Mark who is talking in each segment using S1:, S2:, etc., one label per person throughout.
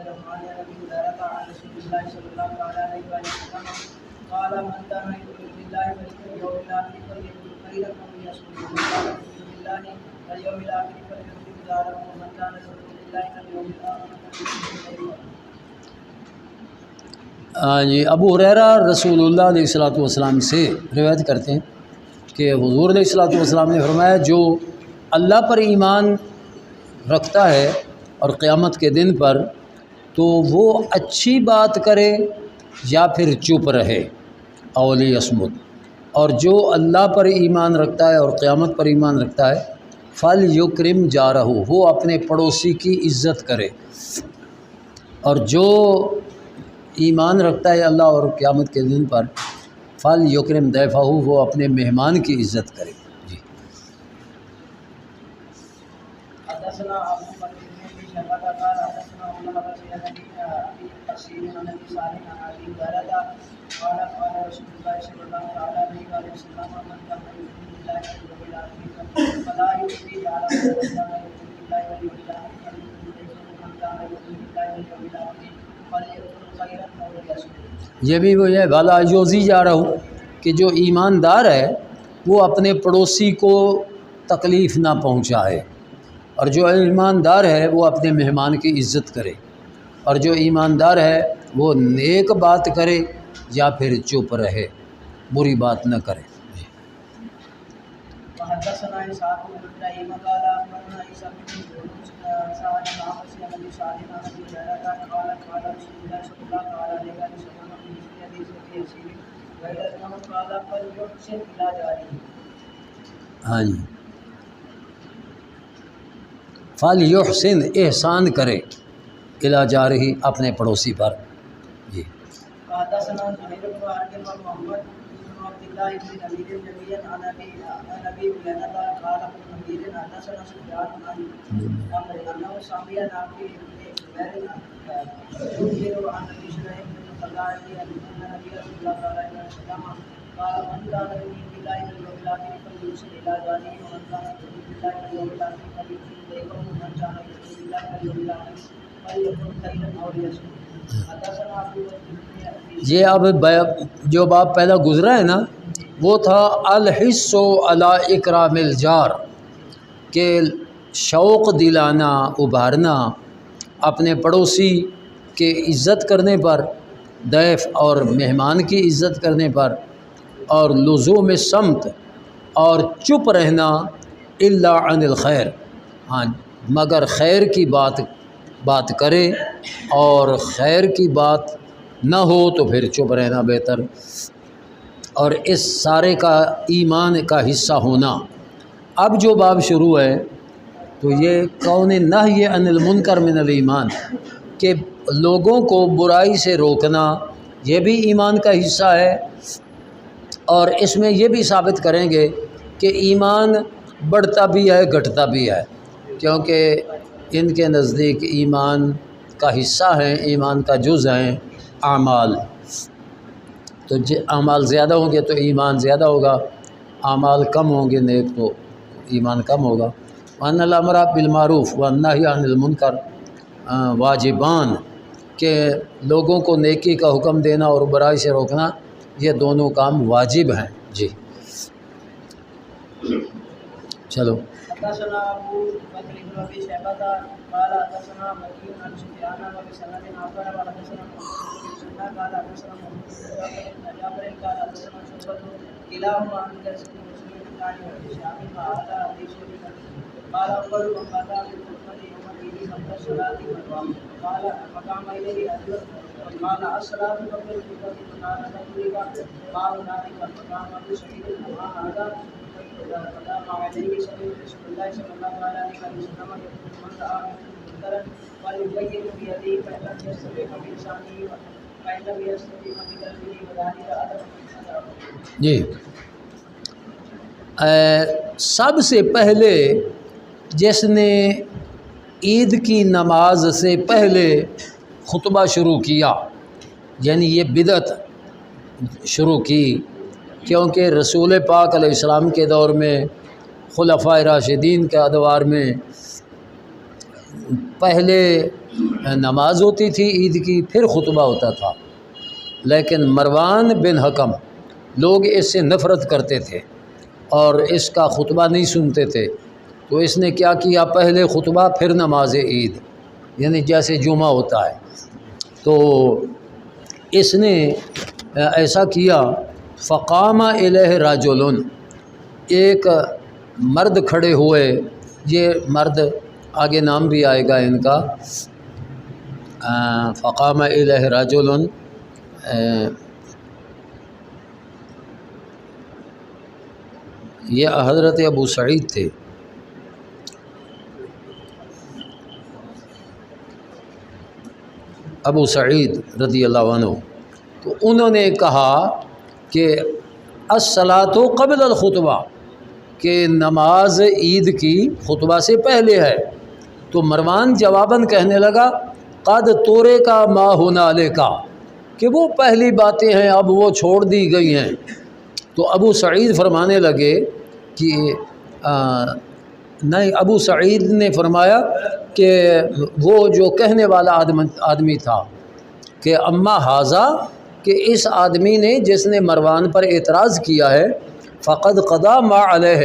S1: الرحمن ابي هريره عن رسول الله صلى الله عليه وسلم قال من كان يؤمن بالله واليوم الاخر فليقل خيرا او ليصمت ومن كان يؤمن بالله واليوم الاخر فليكرم جاره ومن كان يؤمن بالله واليوم الاخر فليكرم ضيفه.
S2: جی ابو ہریرہ رسول اللہ علیہ والسلام سے روایت کرتے ہیں کہ حضور علیہ والسلام نے فرمایا جو اللہ پر ایمان رکھتا ہے اور قیامت کے دن پر تو وہ اچھی بات کرے یا پھر چپ رہے اولی یصمت، اور جو اللہ پر ایمان رکھتا ہے اور قیامت پر ایمان رکھتا ہے فل یکرم جارہ، وہ اپنے پڑوسی کی عزت کرے، اور جو ایمان رکھتا ہے اللہ اور قیامت کے دن پر فل یکرم ضیفہ، وہ اپنے مہمان کی عزت کرے. جی
S1: حدثنا ابو بکر بن شیبہ قال حدثنا عمر بن ابي قصير عن ابي صالح عن ابي هريره قال قال رسول الله صلى الله عليه وسلم من كان يؤمن بالله واليوم الاخر فلا يؤذي جاره ومن كان يؤمن بالله واليوم الاخر فمن كان يؤمن بالله واليوم الاخر فليقل خيرا او ليصمت.
S2: یہ بھی وہ ہے بھلا یوزی جا رہا ہوں کہ جو ایماندار ہے وہ اپنے پڑوسی کو تکلیف نہ پہنچائے، اور جو ایماندار ہے وہ اپنے مہمان کی عزت کرے، اور جو ایماندار ہے وہ نیک بات کرے یا پھر چپ رہے، بری بات نہ کرے.
S1: وحدثنا اسحاق بن ابراهيم قال اخبرنا عيسى بن يونس سعد بن عاصم عن ابي صالح عن ابي هريره قال قال رسول الله صلى الله عليه وسلم في حديث يسير غير انه قال فليحسن الى جاره.
S2: ہاں جی، فل یحسن احسان کرے الی جارہ اپنے پڑوسی پر. جی
S1: حدثنا زهير بن حرب ومحمد بن عبد الله بن نبيل جميعا عن ابي هريره قال ابن نبيل حدثنا سفيان عن عمرو انه سمع نافع بن يخبر عن ابي شريح بن خزاعه ان النبي صلى الله عليه وسلم قال من كان يؤمن بالله واليوم الاخر فليحسن الى جاره ومن كان يؤمن بالله واليوم الاخر فليكرم ضيفه ومن كان يؤمن بالله واليوم الاخر فليقل خيرا او ليصمت. حدثنا ابو
S2: یہ اب جو باب پہلا گزرا ہے نا وہ تھا الحث علی اکرام الجار، کہ شوق دلانا، ابھارنا اپنے پڑوسی کے عزت کرنے پر، ضیف اور مہمان کی عزت کرنے پر، اور لزوم سمت اور چپ رہنا الا عن الخیر، ہاں مگر خیر کی بات کرے، اور خیر کی بات نہ ہو تو پھر چپ رہنا بہتر. اور اس سارے کا ایمان کا حصہ ہونا. اب جو باب شروع ہے تو یہ کون نہی عن المنکر من الایمان، کہ لوگوں کو برائی سے روکنا یہ بھی ایمان کا حصہ ہے، اور اس میں یہ بھی ثابت کریں گے کہ ایمان بڑھتا بھی ہے گھٹتا بھی ہے، کیونکہ ان کے نزدیک ایمان کا حصہ ہیں، ایمان کا جز ہیں اعمال. تو اعمال زیادہ ہوں گے تو ایمان زیادہ ہوگا، اعمال کم ہوں گے نیک تو ایمان کم ہوگا. وان الامر بالمعروف والنہی عن المنکر واجبان، کہ لوگوں کو نیکی کا حکم دینا اور برائی سے روکنا یہ دونوں کام واجب ہیں. جی چلو.
S1: حدثنا ابو بکر بن ابي شيبه قال حدثنا مكي عن سفيان وبسند اخر وحدثنا قال حدثنا جابر قال حدثنا شعبة كلاهما عن كسب مسلم قال وشام قال حديث قال اول من قال بالقرآن يوم الدين قبل الصلاة قال فقام اليه رجل قال الصلاة قبل الخطبة قال تقريبا قال ذلك فقام ابو سعيد هذا فقام عليه رسول الله صلى الله عليه وسلم يقول من رأى منكرا فليغير بيده فإن لم يستطع فبلسانه فإن لم يستطع فبقلبه وذلك أدب الإسلام.
S2: جی سب سے پہلے جس نے عید کی نماز سے پہلے خطبہ شروع کیا، یعنی یہ بدعت شروع کی، کیونکہ رسول پاک علیہ السلام کے دور میں، خلفائے راشدین کے ادوار میں پہلے نماز ہوتی تھی عید کی، پھر خطبہ ہوتا تھا، لیکن مروان بن حکم لوگ اس سے نفرت کرتے تھے اور اس کا خطبہ نہیں سنتے تھے، تو اس نے کیا کیا، پہلے خطبہ پھر نماز عید، یعنی جیسے جمعہ ہوتا ہے، تو اس نے ایسا کیا۔ فقام الیہ رجل، ایک مرد کھڑے ہوئے، یہ مرد آگے نام بھی آئے گا ان کا، فقام الیہ رجل، یہ حضرت ابو سعید تھے، ابو سعید رضی اللہ عنہ، تو انہوں نے کہا کہ الصلاۃ قبل الخطبہ، کہ نماز عید کی خطبہ سے پہلے ہے۔ تو مروان جواباً کہنے لگا قد تورے کا ما ہنالے کا، کہ وہ پہلی باتیں ہیں اب وہ چھوڑ دی گئی ہیں۔ تو ابو سعید فرمانے لگے کہ نہیں، ابو سعید نے فرمایا کہ وہ جو کہنے والا آدمی تھا کہ اما حاضہ، کہ اس آدمی نے جس نے مروان پر اعتراض کیا ہے، فقد قضا ما علیہ،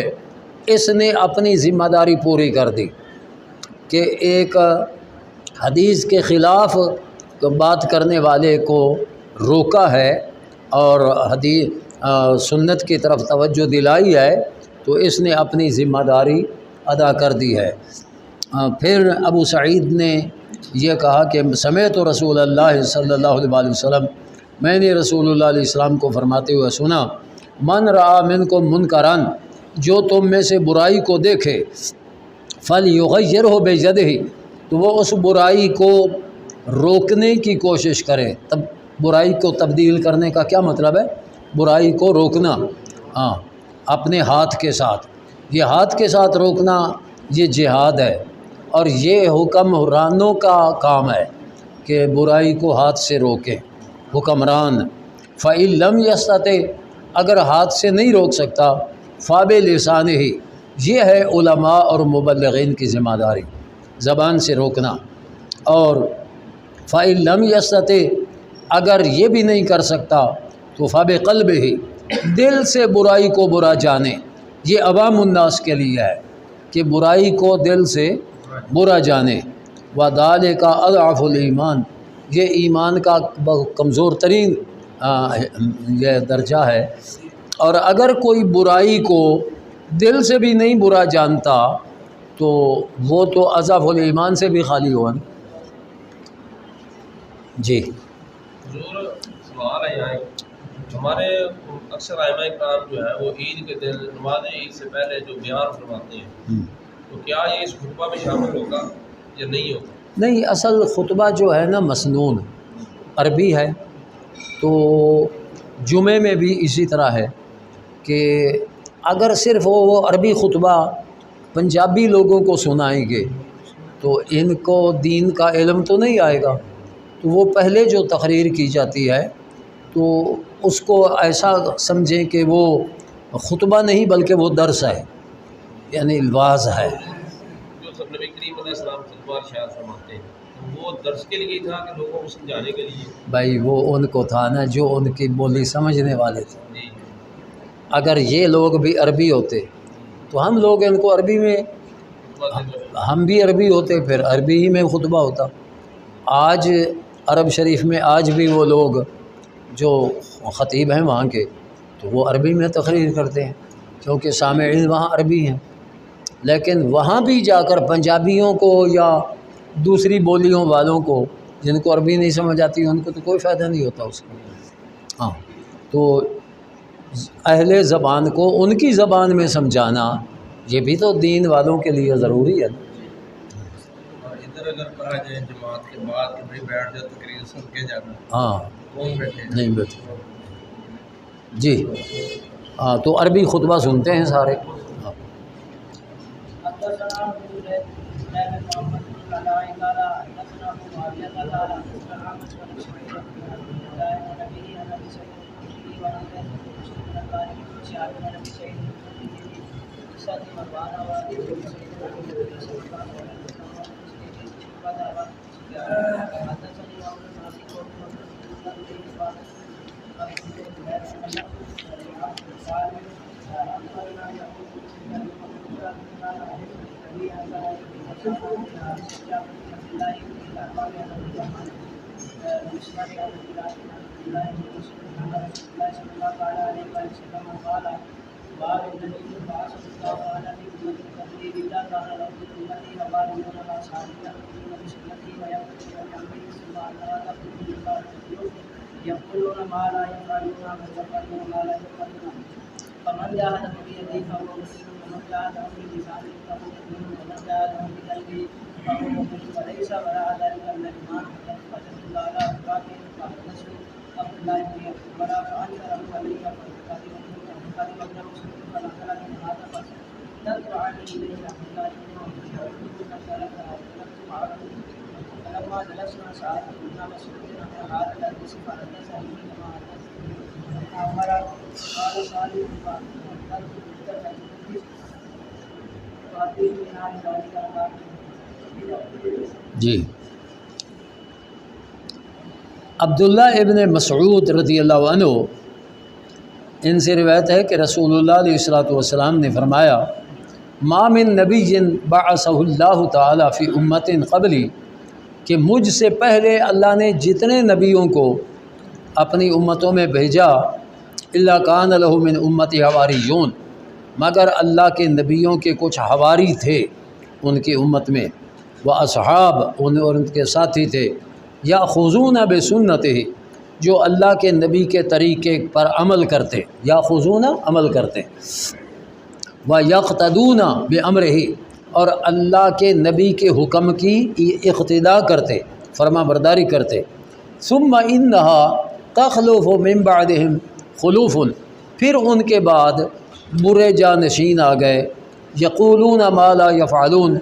S2: اس نے اپنی ذمہ داری پوری کر دی، کہ ایک حدیث کے خلاف بات کرنے والے کو روکا ہے اور سنت کی طرف توجہ دلائی ہے، تو اس نے اپنی ذمہ داری ادا کر دی ہے۔ پھر ابو سعید نے یہ کہا کہ سمعت رسول اللہ صلی اللہ علیہ وسلم، میں نے رسول اللہ علیہ السلام کو فرماتے ہوئے سنا، من رآ منکم منکرا، جو تم میں سے برائی کو دیکھے، فلیغیرہ بیدہ، تو وہ اس برائی کو روکنے کی کوشش کرے۔ تب برائی کو تبدیل کرنے کا کیا مطلب ہے؟ برائی کو روکنا، ہاں، اپنے ہاتھ کے ساتھ، یہ ہاتھ کے ساتھ روکنا یہ جہاد ہے، اور یہ حکمرانوں کا کام ہے کہ برائی کو ہاتھ سے روکیں، حکمران۔ فَإِن لَمْ يَسْتَطِعْ، اگر ہاتھ سے نہیں روک سکتا، فَبِلِسَانِهِ، یہ ہے علماء اور مبلغین کی ذمہ داری، زبان سے روکنا۔ اور فَإِن لَمْ يَسْتَطِعْ، اگر یہ بھی نہیں کر سکتا تو فَبِقَلْبِهِ، دل سے برائی کو برا جانے، یہ عوام الناس کے لیے ہے کہ برائی کو دل سے برا جانے۔ وَذَلِكَ أَضْعَفُ الْإِيمَانِ، یہ ایمان کا کمزور ترین یہ درجہ ہے۔ اور اگر کوئی برائی کو دل سے بھی نہیں برا جانتا تو وہ تو اضعف الایمان سے بھی خالی ہوا نا۔ جی
S3: حضور، سوال ہے یہاں، ہمارے اکثر ائمہ کرام جو ہے وہ عید کے دن نماز عید سے پہلے جو بیان فرماتے ہیں، تو کیا یہ اس خطبہ میں شامل ہوگا یا نہیں ہوگا؟
S2: نہیں، اصل خطبہ جو ہے نا مسنون عربی ہے، تو جمعے میں بھی اسی طرح ہے کہ اگر صرف وہ عربی خطبہ پنجابی لوگوں کو سنائیں گے تو ان کو دین کا علم تو نہیں آئے گا، تو وہ پہلے جو تقریر کی جاتی ہے تو اس کو ایسا سمجھیں کہ وہ خطبہ نہیں بلکہ وہ درس ہے، یعنی الواز ہے۔
S3: جو سب نبی کریم علیہ السلام خطبہ ارشاد فرماتے ہیں وہ درس کے لیے تھا کہ لوگوں کو سمجھانے کے لیے؟
S2: بھائی وہ ان کو تھا نا جو ان کی بولی سمجھنے والے تھے۔
S3: جی،
S2: اگر یہ لوگ بھی عربی ہوتے تو ہم لوگ ان کو عربی میں، ہم بھی عربی ہوتے پھر عربی ہی میں خطبہ ہوتا۔ آج عرب شریف میں آج بھی وہ لوگ جو خطیب ہیں وہاں کے، تو وہ عربی میں تقریر کرتے ہیں کیونکہ سامعین وہاں عربی ہیں، لیکن وہاں بھی جا کر پنجابیوں کو یا دوسری بولیوں والوں کو جن کو عربی نہیں سمجھ آتی ان کو تو کوئی فائدہ نہیں ہوتا اس کا۔ ہاں، تو اہل زبان کو ان کی زبان میں سمجھانا یہ بھی تو دین والوں کے لیے ضروری ہے۔
S3: اور ادھر اگر کہا جائے جماعت کے بعد کہ بھائی بیٹھ جاؤ تقریر سن کے جانا،
S2: ہاں،
S3: کون بیٹھے؟
S2: نہیں بیٹھے جی، ہاں، تو عربی خطبہ سنتے ہیں سارے۔ ہاں۔
S1: حدثنا ابو زید بن محمد بن علاء قال حدثنا ابو معاویہ قال حدثنا عامر بن شعيب عن النبي عن ابي سعيد الخدري وعن بن الطارق بن شهاب عن ابي سعيد الخدري قصة مروان وابي سعيد الخدري صلى الله عليه وسلم يقولون ما لا يفعلون ويفعلون ما لا يفعلون فمن جاهد بيده فهو مسلم ومن جاهد بلسانه فهو مؤمن ومن جاهد بقلبه فهو مؤمن وليس وراء ذلك من الايمان فجد الله على افراده فاحدثه عبد الله بن عمر فانكره عليه فقد وجه مسلم فنقل من هذا فنذكر عنه اليه عبد الله بن عمر فلما جلسنا ساعات كنا مسؤولين عن هذا الذي فحدثني كما حدثني عمر قال صالح
S2: جی عبداللہ ابن مسعود رضی اللہ عنہ ان سے روایت ہے کہ رسول اللہ علیہ الصلوۃ والسلام نے فرمایا ما من نبی بعثہ اللہ تعالی فی امت قبلی کہ مجھ سے پہلے اللہ نے جتنے نبیوں کو اپنی امتوں میں بھیجا الا کان لہ من امتی حواریون مگر اللہ کے نبیوں کے کچھ حواری تھے ان کی امت میں وہ اصحاب اور ان کے ساتھی تھے یاخذون بسنتہ جو اللہ کے نبی کے طریقے پر عمل کرتے یاخذون عمل کرتے و یقتدون بامرہ اور اللہ کے نبی کے حکم کی اقتداء کرتے فرما برداری کرتے ثم انہا تخلف من بعدہم خلوف پھر ان کے بعد برے جانشین آ گئے یقولون ما لا یفعلون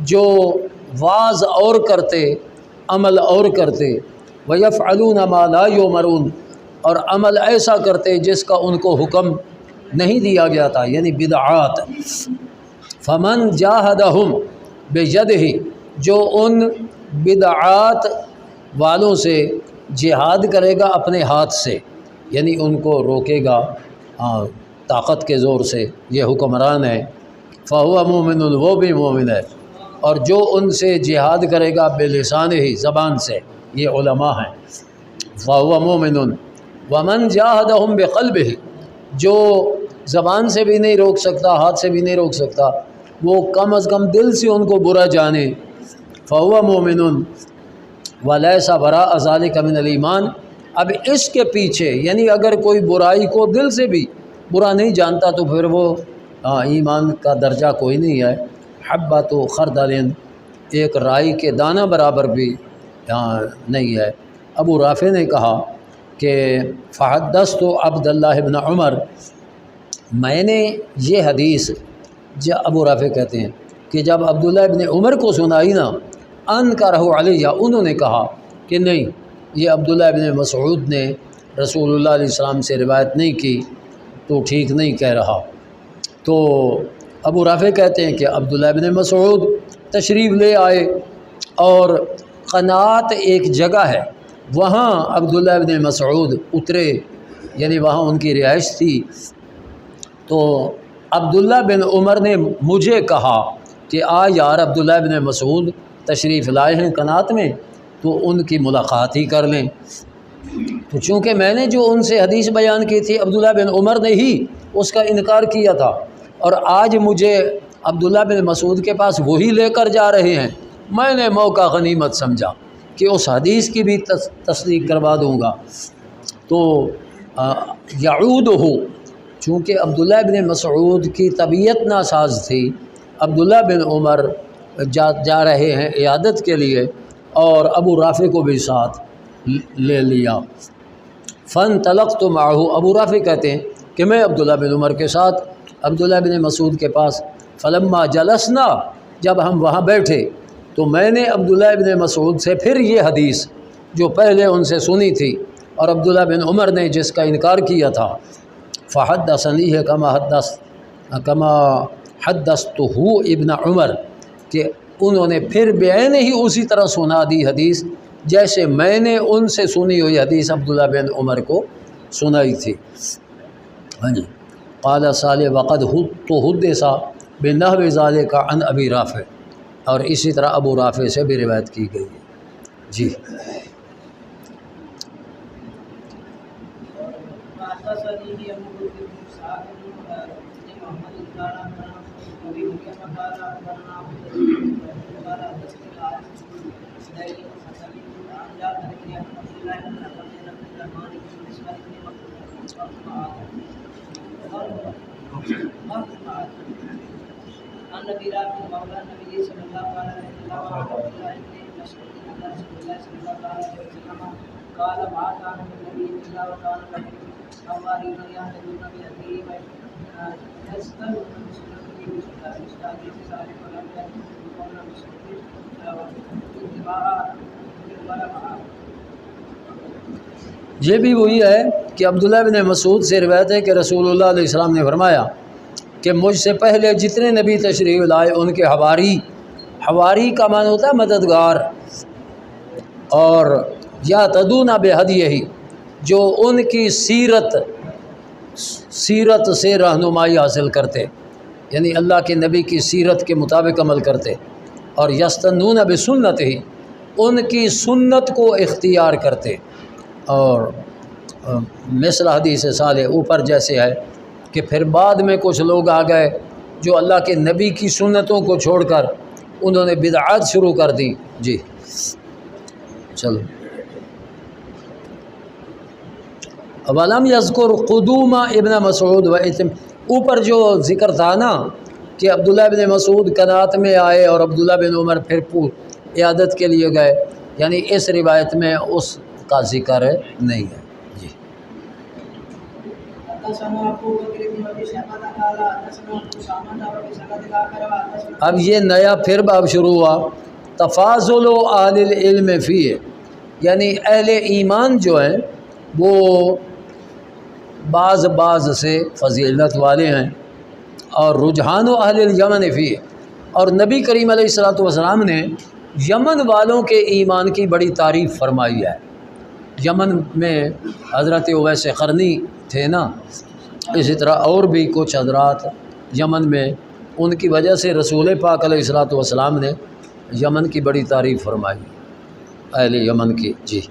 S2: جو واز اور کرتے عمل اور کرتے ویفعلون ما لا یؤمرون اور عمل ایسا کرتے جس کا ان کو حکم نہیں دیا گیا تھا یعنی بدعات فمن جاہدہم بیدہ جو ان بدعات والوں سے جہاد کرے گا اپنے ہاتھ سے یعنی ان کو روکے گا طاقت کے زور سے یہ حکمران ہے فہو مومن وہ بھی مومن ہے اور جو ان سے جہاد کرے گا بلسان ہی زبان سے یہ علماء ہیں فہو مومن ومن جاہدہم بقلبہ جو زبان سے بھی نہیں روک سکتا ہاتھ سے بھی نہیں روک سکتا وہ کم از کم دل سے ان کو برا جانے فہو مومن ولیس وراء ذلک من الایمان اب اس کے پیچھے یعنی اگر کوئی برائی کو دل سے بھی برا نہیں جانتا تو پھر وہ ایمان کا درجہ کوئی نہیں ہے حبۃ خردل ایک رائی کے دانہ برابر بھی نہیں ہے ابو رافع نے کہا کہ فحدثت عبداللہ ابن عمر میں نے یہ حدیث ابو رافع کہتے ہیں کہ جب عبداللہ ابن عمر کو سنائی نا انکرہ علیہ انہوں نے کہا کہ نہیں یہ عبداللہ ابن مسعود نے رسول اللہ علیہ السلام سے روایت نہیں کی تو ٹھیک نہیں کہہ رہا تو ابو رافع کہتے ہیں کہ عبداللہ ابن مسعود تشریف لے آئے اور قنات ایک جگہ ہے وہاں عبداللہ ابن مسعود اترے یعنی وہاں ان کی رہائش تھی تو عبداللہ بن عمر نے مجھے کہا کہ یار عبداللہ ابن مسعود تشریف لائے ہیں قنات میں تو ان کی ملاقات ہی کر لیں تو چونکہ میں نے جو ان سے حدیث بیان کی تھی عبداللہ بن عمر نے ہی اس کا انکار کیا تھا اور آج مجھے عبداللہ بن مسعود کے پاس وہی لے کر جا رہے ہیں میں نے موقع غنیمت سمجھا کہ اس حدیث کی بھی تصدیق کروا دوں گا تو یعود ہو چونکہ عبداللہ بن مسعود کی طبیعت ناساز تھی عبداللہ بن عمر جا رہے ہیں عیادت کے لیے اور ابو رافع کو بھی ساتھ لے لیا فن طلق تو معہو ابو رافع کہتے ہیں کہ میں عبداللہ بن عمر کے ساتھ عبداللہ بن مسعود کے پاس فلما جلسنا جب ہم وہاں بیٹھے تو میں نے عبداللہ بن مسعود سے پھر یہ حدیث جو پہلے ان سے سنی تھی اور عبداللہ بن عمر نے جس کا انکار کیا تھا فحدثنی ہے کما حدثتہ ابن عمر کہ انہوں نے پھر بعین ہی اسی طرح سنا دی حدیث جیسے میں نے ان سے سنی ہوئی حدیث عبداللہ بن عمر کو سنائی تھی۔ ہاں جی، قال صالح وقد حدث بنحو ذلک عن ابی رافع، اور اسی طرح ابو رافع سے بھی روایت کی گئی ہے۔ جی یہ بھی وہی ہے کہ عبداللہ بن مسعود سے روایت ہے کہ رسول اللہ علیہ السلام نے فرمایا کہ مجھ سے پہلے جتنے نبی تشریف لائے ان کے حواری کا معنی ہوتا ہے مددگار، اور یا تدون بہدیہ ہی، جو ان کی سیرت سے رہنمائی حاصل کرتے، یعنی اللہ کے نبی کی سیرت کے مطابق عمل کرتے، اور یستنون بسنت ہی، ان کی سنت کو اختیار کرتے۔ اور مثل حدیث صالح اوپر جیسے ہے کہ پھر بعد میں کچھ لوگ آ گئے جو اللہ کے نبی کی سنتوں کو چھوڑ کر انہوں نے بدعات شروع کر دی۔ جی چلو، ولم یذکر قدوم ابن مسعود و اوپر جو ذکر تھا نا کہ عبداللہ بن مسعود قناعت میں آئے اور عبداللہ بن عمر پھر عیادت کے لیے گئے، یعنی اس روایت میں اس کا ذکر نہیں ہے۔ جی اب یہ نیا پھر باب شروع ہوا، تفاضل و اہل العلم فیہ، یعنی اہل ایمان جو ہیں وہ بعض سے فضیلت والے ہیں، اور رجحان و اہل الیمن فیہ، اور نبی کریم علیہ الصلوۃ والسلام نے یمن والوں کے ایمان کی بڑی تعریف فرمائی ہے۔ یمن میں حضرت اویس قرنی تھے نا، اسی طرح اور بھی کچھ حضرات یمن میں، ان کی وجہ سے رسول پاک علیہ الصلوۃ والسلام نے یمن کی بڑی تعریف فرمائی، اہل یمن کی۔ جی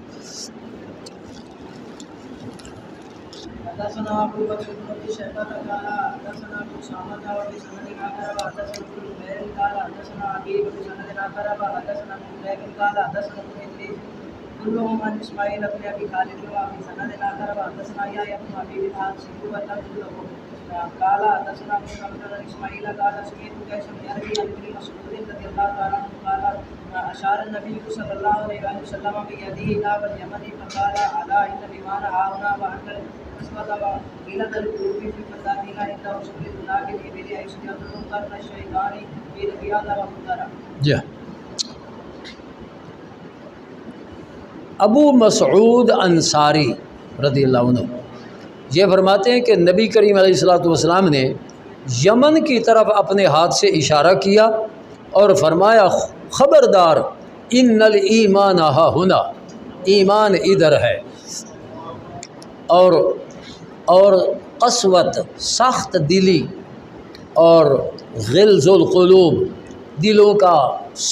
S1: كلهم عن اسماعيل بن ابي خالد وابي سند الاخر وحدثنا يحيى بن ابي قال حدثنا ابن اسماعيل قال سمعت قيس بن ابي بن مسعود رضي الله تعالى عنه قال اشار النبي صلى الله عليه وسلم بيده الى اليمن فقال الا ان بمعنى هاهنا وانت اسود الى القلوب في فتاتنا عند رسول الله الابل يسجد قرن الشيطان في ربيعه ومدرا۔
S2: ابو مسعود انصاری رضی اللہ عنہ یہ فرماتے ہیں کہ نبی کریم علیہ الصلوۃ والسلام نے یمن کی طرف اپنے ہاتھ سے اشارہ کیا اور فرمایا خبردار ان الایمان ہا ہنا، ایمان ادھر ہے، اور قسوت سخت دلی اور غلظ القلوب دلوں کا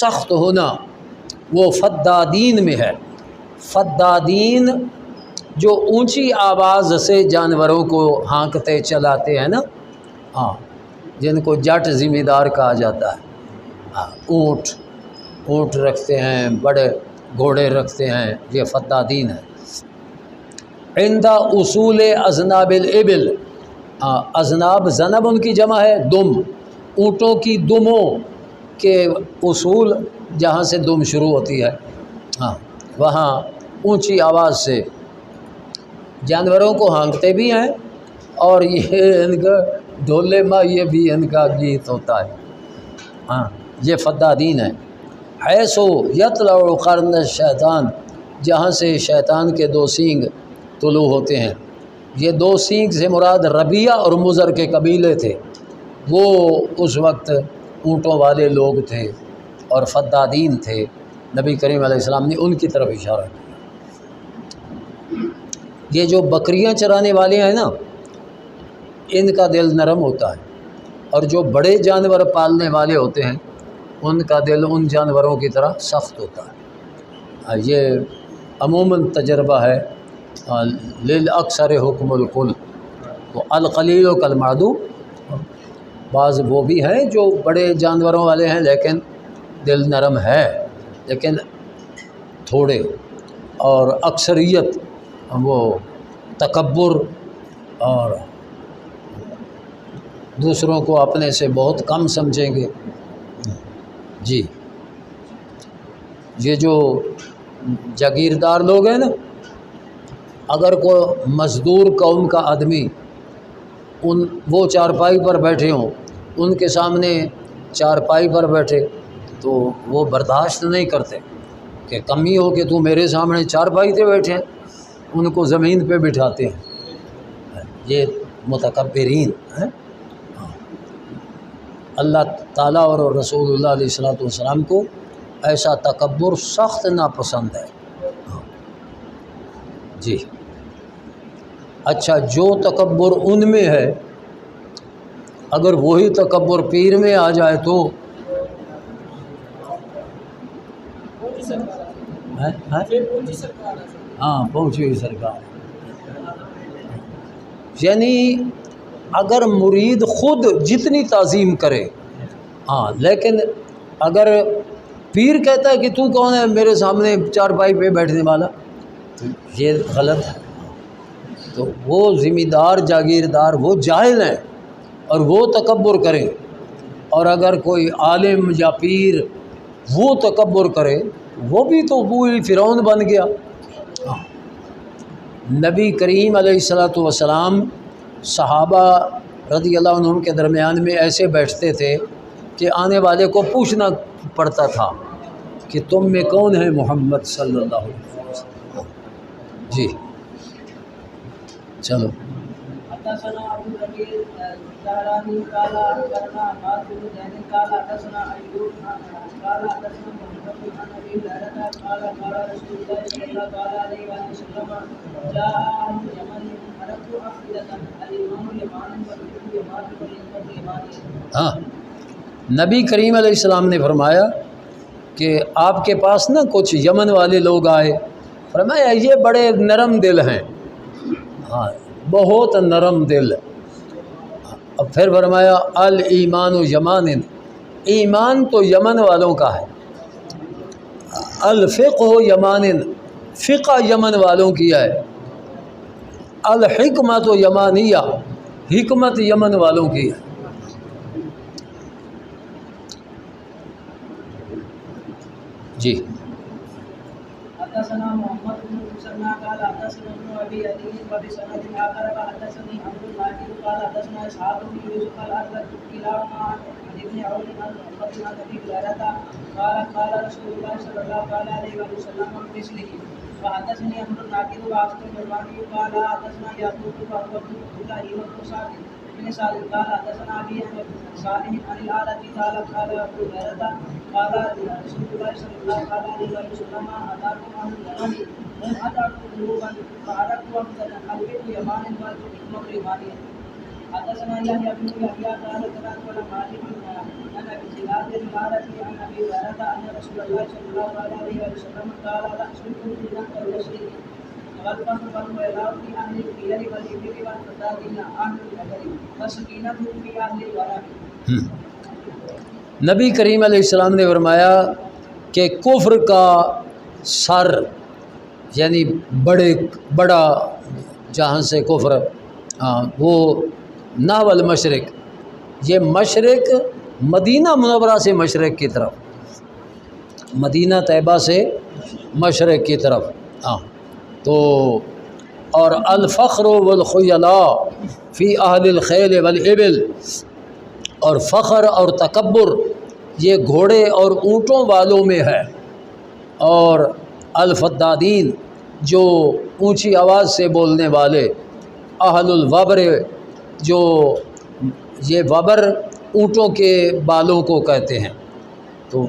S2: سخت ہونا وہ فدادین میں ہے۔ فدادین جو اونچی آواز سے جانوروں کو ہانکتے چلاتے ہیں نا، ہاں، جن کو جٹ ذمہ دار کہا جاتا ہے، ہاں، اونٹ رکھتے ہیں، بڑے گھوڑے رکھتے ہیں، یہ فدادین ہے۔ عند اصول اذناب الابل، اذناب ذنب ان کی جمع ہے دم، اونٹوں کی دموں کے اصول جہاں سے دم شروع ہوتی ہے، ہاں، وہاں اونچی آواز سے جانوروں کو ہانکتے بھی ہیں، اور یہ ان کا ڈھولے ماں یہ بھی ان کا گیت ہوتا ہے، ہاں، یہ فدادین ہے۔ حیث یطلع قرن الشیطان، جہاں سے شیطان کے دو سینگ طلوع ہوتے ہیں۔ یہ دو سینگ سے مراد ربیہ اور مضر کے قبیلے تھے، وہ اس وقت اونٹوں والے لوگ تھے، اور فدادین تھے، نبی کریم علیہ السلام نے ان کی طرف اشارہ کیا۔ یہ جو بکریاں چرانے والے ہیں نا، ان کا دل نرم ہوتا ہے، اور جو بڑے جانور پالنے والے ہوتے ہیں ان کا دل ان جانوروں کی طرح سخت ہوتا ہے۔ یہ عموماً تجربہ ہے، للاکثر حکم الکل، وہ القلیل و کالمعدوم۔ بعض وہ بھی ہیں جو بڑے جانوروں والے ہیں لیکن دل نرم ہے، لیکن تھوڑے، اور اکثریت وہ تکبر اور دوسروں کو اپنے سے بہت کم سمجھیں گے۔ جی، یہ جو جاگیردار لوگ ہیں نا، اگر کوئی مزدور قوم کا آدمی وہ چارپائی پر بیٹھے ہوں، ان کے سامنے چارپائی پر بیٹھے تو وہ برداشت نہیں کرتے کہ کمی ہو کہ تو میرے سامنے چارپائی پہ بیٹھے ہیں، ان کو زمین پہ بٹھاتے ہیں۔ یہ متکبرین ہیں۔ اللہ تعالیٰ اور رسول اللہ علیہ والسلام کو ایسا تکبر سخت ناپسند ہے۔ جی، اچھا، جو تکبر ان میں ہے اگر وہی تکبر پیر میں آ جائے تو ہاں پہنچی ہوئی سرکار۔ یعنی اگر مرید خود جتنی تعظیم کرے، ہاں، لیکن اگر پیر کہتا ہے کہ تو کون ہے میرے سامنے چارپائی پہ بیٹھنے والا، تو یہ غلط ہے۔ تو وہ ذمہ دار جاگیردار وہ جاہل ہیں اور وہ تکبر کریں، اور اگر کوئی عالم یا پیر وہ تکبر کرے وہ بھی تو پوری فرعون بن گیا۔ نبی کریم علیہ والسلام صحابہ رضی اللہ عنہم کے درمیان میں ایسے بیٹھتے تھے کہ آنے والے کو پوچھنا پڑتا تھا کہ تم میں کون ہے محمد صلی اللہ علیہ وسلم۔ جی چلو۔
S1: حدثنا ابو بکر الزهراني قال اخبرنا عباد بن زيد قال حدثنا ايوب قال حدثنا محمد بن ابي هريره قال قال رسول الله صلى الله عليه وسلم جاء اهل اليمن حركوا افئده الامام اليمان واليمان واليمان۔
S2: ہاں، نبی کریم علیہ السلام نے فرمایا کہ آپ کے پاس نا کچھ یمن والے لوگ آئے، فرمایا یہ بڑے نرم دل ہیں، ہاں بہت نرم دل۔ اب پھر فرمایا الایمان یمان، ایمان تو یمن والوں کا ہے، الفقہ یمان، فقہ یمن والوں کی ہے، الحکمت یمانیہ، حکمت یمن والوں کی ہے۔ جی،
S1: حدثنا محمد بن مسلم قال حدثنا ابن ابي عدي وبسند اخر قال حدثني عبد الواحد قال حدثنا اسحاق بن يوسف الارض كلاهما عن ابن عون عن ابي هريره قال قال رسول الله صلى الله عليه وسلم مثله وحدثني عمرو الناقد واسط الرماني قال حدثنا يعقوب بن الله وموسى بن سعد قال حدثنا ابي صالح عن الاعرج قال قال ابو هريره قال رسول الله صلى الله عليه وسلم اتاكم اهل اليمن من اتاكم قلوبا فاردت وقتا الفقه يمان والحكمه يمانيه حدثنا يحيى بن يحيى قال قرات ولا مالك عن ابي زناد الاعرج عن ابي هريره ان رسول الله صلى الله عليه وسلم قال لا تشركوا في النقل والتشريك والفخر والولاء في اهل الخير والابل والفسادين اهل الحجر والسكينه في اهل الورع۔
S2: نبی کریم علیہ السلام نے فرمایا کہ کفر کا سر، یعنی بڑا جہاں سے کفر، وہ نحو المشرق، یہ مشرق مدینہ منورہ سے مشرق کی طرف، مدینہ طیبہ سے مشرق کی طرف، تو اور الفخر والخیلاء فی اہل الخیل والابل، اور فخر اور تکبر یہ گھوڑے اور اونٹوں والوں میں ہے، اور الفدادین جو اونچی آواز سے بولنے والے، اہل الوبر جو یہ وبر اونٹوں کے بالوں کو کہتے ہیں، تو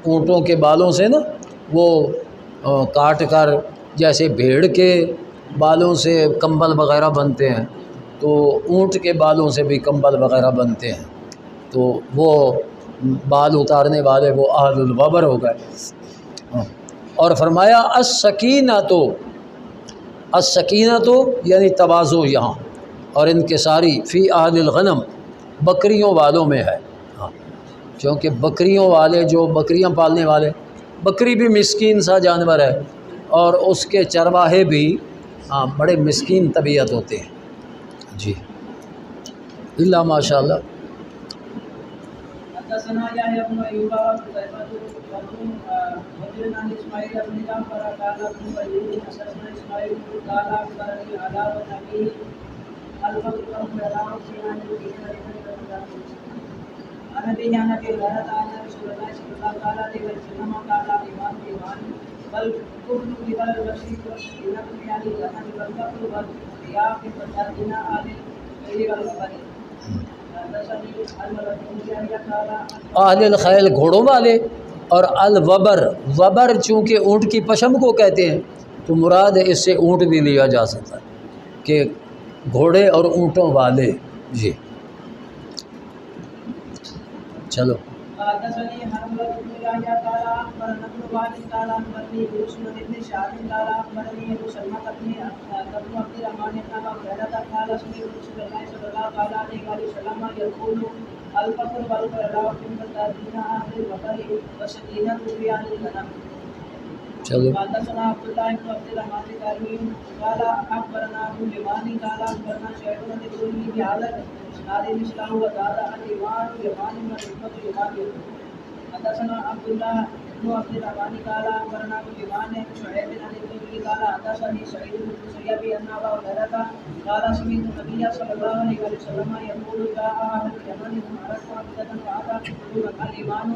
S2: اونٹوں کے بالوں سے نا وہ کاٹ کر جیسے بھیڑ کے بالوں سے کمبل وغیرہ بنتے ہیں تو اونٹ کے بالوں سے بھی کمبل وغیرہ بنتے ہیں، تو وہ بال اتارنے والے وہ اہل الوبر ہو گئے۔ اور فرمایا السکینہ یعنی تواضع یہاں اور انکساری فی اہل الغنم بکریوں والوں میں ہے، کیونکہ بکریوں والے جو بکریاں پالنے والے، بکری بھی مسکین سا جانور ہے اور اس کے چرواہے بھی بڑے مسکین طبیعت ہوتے ہیں جی، اللہ ماشاء اللہ۔
S1: حدثنا يحيى بن ايوب وقتيبة وابن عن اسماعيل بن جعفر قال ابن ايوب حدثنا اسماعيل قال اخبرني علاء بن ابي الفضل بن علاء سنان عن ابي عن ابي هريره عن رسول الله صلى الله عليه وسلم قال ايمان بل كفر قبل المشرق والسكينه يعني الغنم والبقر والرياح والترجمه عن الغير والبقر
S2: اہل الخیل گھوڑوں والے، اور الوبر وبر چونکہ اونٹ کی پشم کو کہتے ہیں تو مراد اس سے اونٹ بھی لیا جا سکتا ہے کہ گھوڑے اور اونٹوں والے جی۔ چلو
S1: حدثني حرملة بن يحيى قال أخبرنا ابن وهب قال أخبرني يوسف بن شهاب قال أخبرني أبو سلمة بن عبد الرحمن بن أبي هريرة قال سمعت رسول الله صلى الله عليه وسلم يقول الفقر والغلاء في الدين أهل البقر والسكينة في أهل الغنم۔
S2: چلو
S1: حدثنا عبد الله بن عبد الرحمن الكريم قال أخبرنا أبو اليماني قال أخبرنا شعيب بن الزهري بهذا هذه مثله وزاد الإيمان اليماني والحكمة اليماني۔ حدثنا عبد الله بن عبد الرحمن قال أخبرنا أبو اليماني شعيب بن الزهري قال حدثني سعيد بن المسيب أن أبا هريرة قال سمعت النبي صلى الله عليه وسلم يقول جاء أهل اليمن ثم أرسلوا عبدة وأتى الإيمان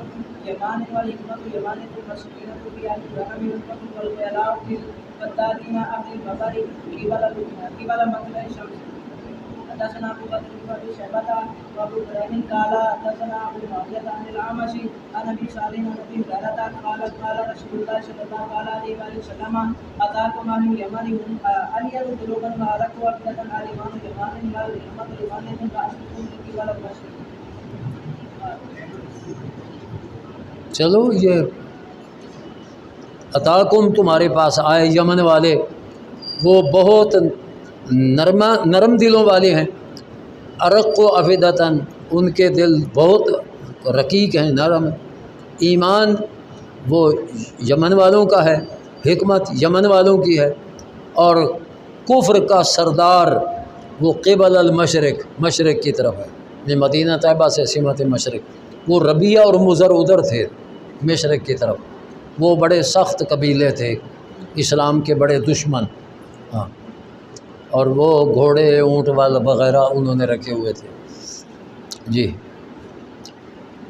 S1: يمان والحكمة يمان والسكينة في أهل الغنم والفضل والغلاء في الفدادين أهل البقر قبل مطلع الشمس۔ حدثنا ابو بكر بن ابي شيبه وابو كريم قال حدثنا ابو معاويه عن الاعمش عن ابي صالح عن ابي هريره قال قال رسول الله صلى الله عليه وسلم اتاكم اهل اليمن اليد قلوبا واركوا عبده الايمان اليمان لا الحكمه اليمان فاشركوا قبل المشرق۔
S2: چلو یہ عطاکم تمہارے پاس آئے یمن والے، وہ بہت نرم دلوں والے ہیں، ارق و افدتاً ان کے دل بہت رقیق ہیں، نرم۔ ایمان وہ یمن والوں کا ہے، حکمت یمن والوں کی ہے، اور کفر کا سردار وہ قبل المشرق مشرق کی طرف ہے، یہ مدینہ طیبہ سے سمت مشرق، وہ ربیہ اور مضر ادھر تھے مشرق کی طرف، وہ بڑے سخت قبیلے تھے، اسلام کے بڑے دشمن، ہاں، اور وہ گھوڑے اونٹ والے وغیرہ انہوں نے رکھے ہوئے تھے جی۔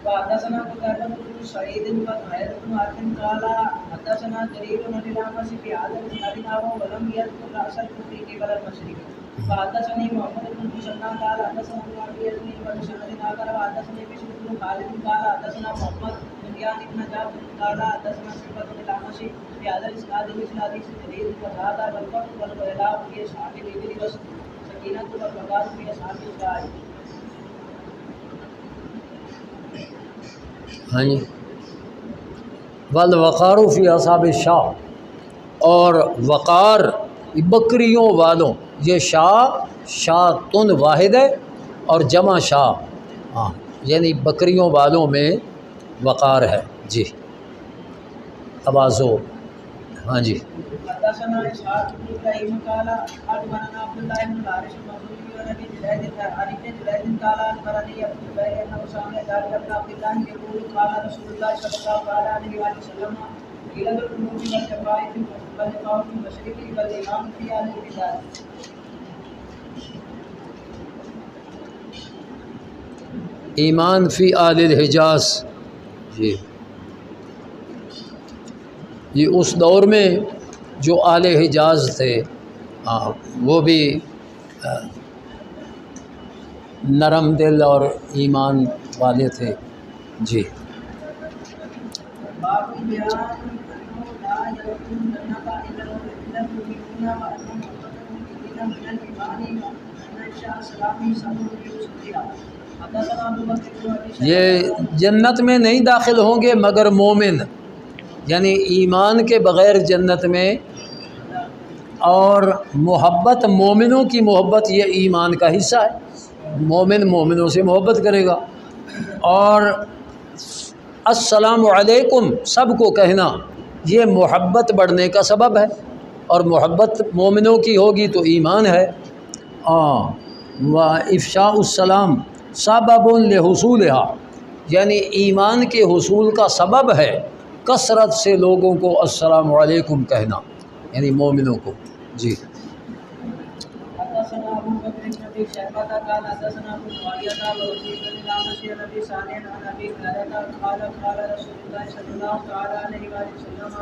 S1: حدثنا قتيبة بن سعيد وزهير بن حرب قال حدثنا جرير بن الأعمش في هذا الإسناد ولم يذكر رأس الكفر قبل المشرق۔ فحدثني محمد بن مسنى قال حدثنا ابن أبي يزيد وبسند آخر وحدثني بشر بن خالد قال حدثنا محمد بن يحيى بن جعفر قال حدثنا شعبة بن الأعمش في هذا الإسناد مثل حديث جرير وهذا والفقر والغلاء في أصحاب الإبل والسكينة والبقاء في أصحاب الشاة۔
S2: ہاں جی، والوقار فی اصحاب الشاہ، اور وقار بکریوں والوں، یہ شاتن واحد ہے اور جمع شاہ، ہاں یعنی بکریوں والوں میں وقار ہے جی، تواضع، ہاں جی۔
S1: حدثنا اسحاق بن ابراهيم قال اخبرنا عبد الله بن الحارث المخزومي عن ابي جريج عن ابن جريج قال اخبرني ابو الزبير انه سمع جابر بن عبد الله يقول قال رسول الله صلى الله عليه وسلم الى القلوب والشفاعه واللقاء في المشرق والامام في اهل البلاد۔
S2: ایمان فی آل الحجاز جی، یہ اس دور میں جو آل حجاز تھے وہ بھی نرم دل اور ایمان والے تھے جی۔
S1: باب بیان انه لا يدخل الجنة الا المؤمنون وانه المؤمنين من الايمان وان شاء سلامی صبر یوسفیا حدثنا ابو بکر بن ابي شيبة
S2: یہ جنت میں نہیں داخل ہوں گے مگر مومن، یعنی ایمان کے بغیر جنت میں، اور محبت مومنوں کی محبت یہ ایمان کا حصہ ہے، مومن مومنوں سے محبت کرے گا۔ اور السلام علیکم سب کو کہنا یہ محبت بڑھنے کا سبب ہے، اور محبت مومنوں کی ہوگی تو ایمان ہے۔ و افشاء السلام سبب لحصولها، یعنی ایمان کے حصول کا سبب ہے کثرت سے لوگوں کو السلام علیکم کہنا، یعنی مومنوں کو۔ جی
S1: حدثنا ابو بکر بن ابي شيبة قال حدثنا ابو معاوية ووكيع بن الأعمش عن ابي صالح عن ابي هريرة قال قال رسول الله صلى الله تعالى عليه وسلم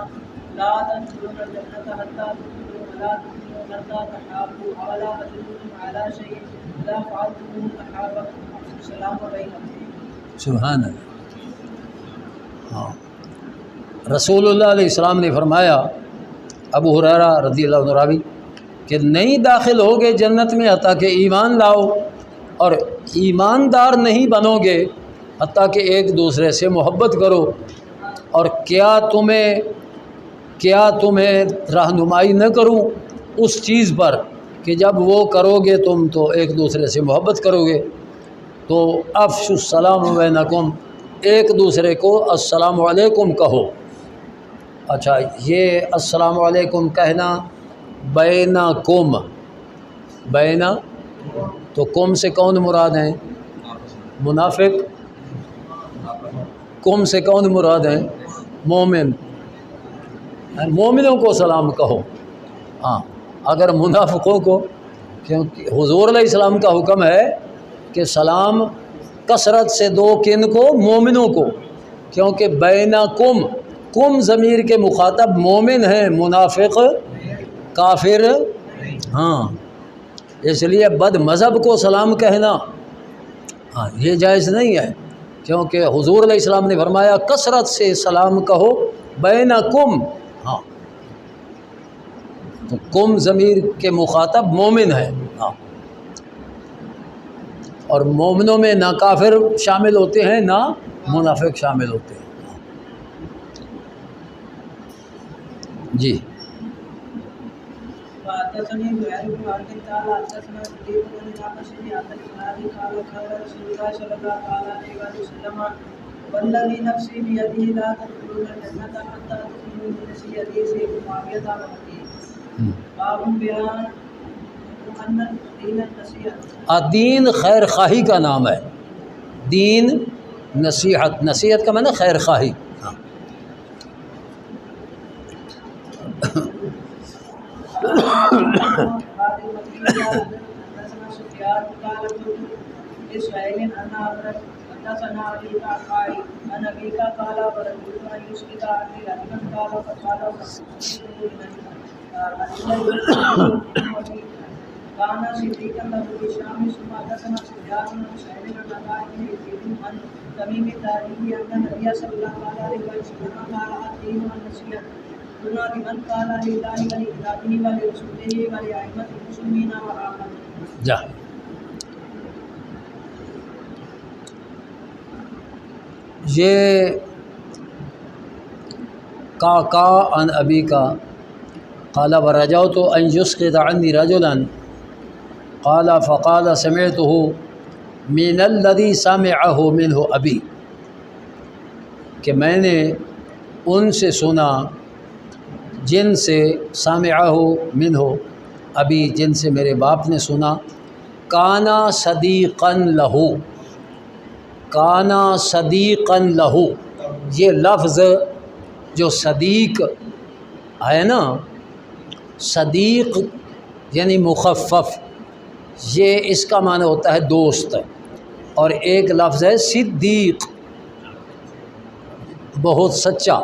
S1: لا تدخلون الجنة حتى تؤمنوا ولا تؤمنوا حتى تحابوا ولا تدلون على شيء اذا فعلتموه تحاببتم السلام بينكم۔
S2: سبحان اللہ۔ ہاں، رسول اللہ علیہ السلام نے فرمایا، ابو ہریرہ رضی اللہ عنہ راوی، کہ نہیں داخل ہوگے جنت میں حتیٰ کہ ایمان لاؤ، اور ایماندار نہیں بنو گے حتیٰ کہ ایک دوسرے سے محبت کرو۔ اور کیا تمہیں رہنمائی نہ کروں اس چیز پر کہ جب وہ کرو گے تم تو ایک دوسرے سے محبت کرو گے۔ تو افشوا السلام بینکم، ایک دوسرے کو السلام علیکم کہو۔ اچھا، یہ السلام علیکم کہنا بینکم، بینا تو کم سے کون مراد ہیں؟ منافق۔ کم سے کون مراد ہیں؟ مومن۔ مومنوں کو سلام کہو۔ ہاں، اگر منافقوں کو، کیونکہ حضور علیہ السلام کا حکم ہے کہ سلام کثرت سے دو، کن کو؟ مومنوں کو، کیونکہ بینکم، کم ضمیر کے مخاطب مومن ہیں، منافق کافر ہاں، اس لیے بد مذہب کو سلام کہنا ہاں یہ جائز نہیں ہے، کیونکہ حضور علیہ السلام نے فرمایا کثرت سے سلام کہو بینکم۔ ہاں، تو کم ضمیر کے مخاطب مومن ہے۔ ہاں، اور مومنوں میں نہ کافر شامل ہوتے ہیں نہ منافق شامل ہوتے ہیں۔ جی
S1: حدثني زهير بن حرب قال حدثنا سعيد بن الأعمش عن الحارث قال قال رسول الله صلى الله عليه وسلم والذي نفسي بيده لا تدخلون الجنة حتى تؤمنوا بالذي حديث معاوية ووكيع باب بیان ان الدین النصیحت۔
S2: دین خیر خواہی کا نام ہے، دین نصیحت، نصیحت کا معنی خیر خواہی۔
S1: كان صديقا له بشام ثم حدثنا سفيان بن سعيد بن عبد عن تميم الداري ان النبي صلى الله عليه وسلم قال الدين النصيحة دون لمن قال لله ولكتابه ولرسوله ولأئمة المسلمين وعامة۔
S2: جا یہ کا ان ابی کا قال ورجوت ان يسقط عني رجلا قال فقال سمعته من الذي سمعه منه ابی، کہ میں نے ان سے سنا جن سے سمعه منه ابی، جن سے میرے باپ نے سنا۔ کانا صدیقا لہو، کانا صدیقا لہو، یہ لفظ جو صدیق ہے نا، صدیق یعنی مخفف، یہ اس کا معنی ہوتا ہے دوست، اور ایک لفظ ہے صدیق، بہت سچا۔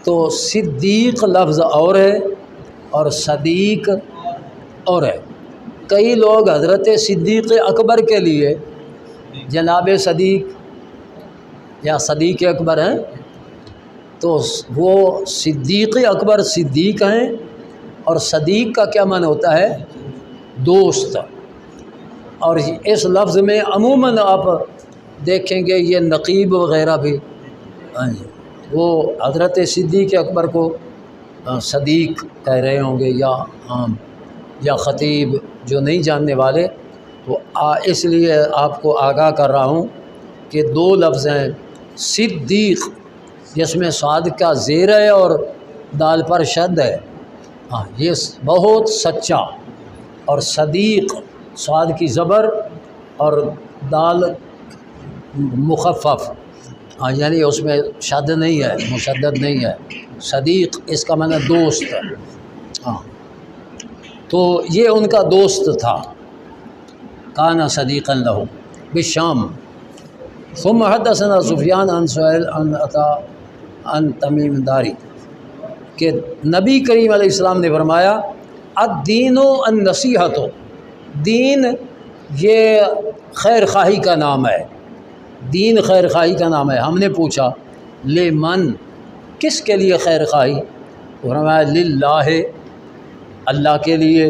S2: تو صدیق لفظ اور ہے اور صدیق اور ہے۔ کئی لوگ حضرت صدیق اکبر کے لیے جناب صدیق یا صدیق اکبر ہیں، تو وہ صدیق اکبر صدیق ہیں، اور صدیق کا کیا معنی ہوتا ہے؟ دوست۔ اور اس لفظ میں عموماً آپ دیکھیں گے یہ نقیب وغیرہ بھی وہ حضرت صدیق اکبر کو صدیق کہہ رہے ہوں گے، یا خطیب جو نہیں جاننے والے، تو اس لیے آپ کو آگاہ کر رہا ہوں کہ دو لفظ ہیں، صدیق جس میں صاد کا زیر ہے اور دال پر شد ہے، یہ بہت سچا، اور صدیق صاد کی زبر اور دال مخفف، یعنی اس میں شد نہیں ہے، مشدد نہیں ہے، صدیق اس کا معنی دوست ہے۔ تو یہ ان کا دوست تھا، کانا صدیقا لہو بالشام۔ ثم حدثنا سفیان عن سہیل عن عطا عن تمیم داری کہ نبی کریم علیہ السلام نے فرمایا الدین النصیحۃ، دین یہ خیر خواہی کا نام ہے، دین خیر خواہی کا نام ہے۔ ہم نے پوچھا لمن، کس کے لیے خیر خواہی؟ فرمایا للہ، اللہ کے لیے،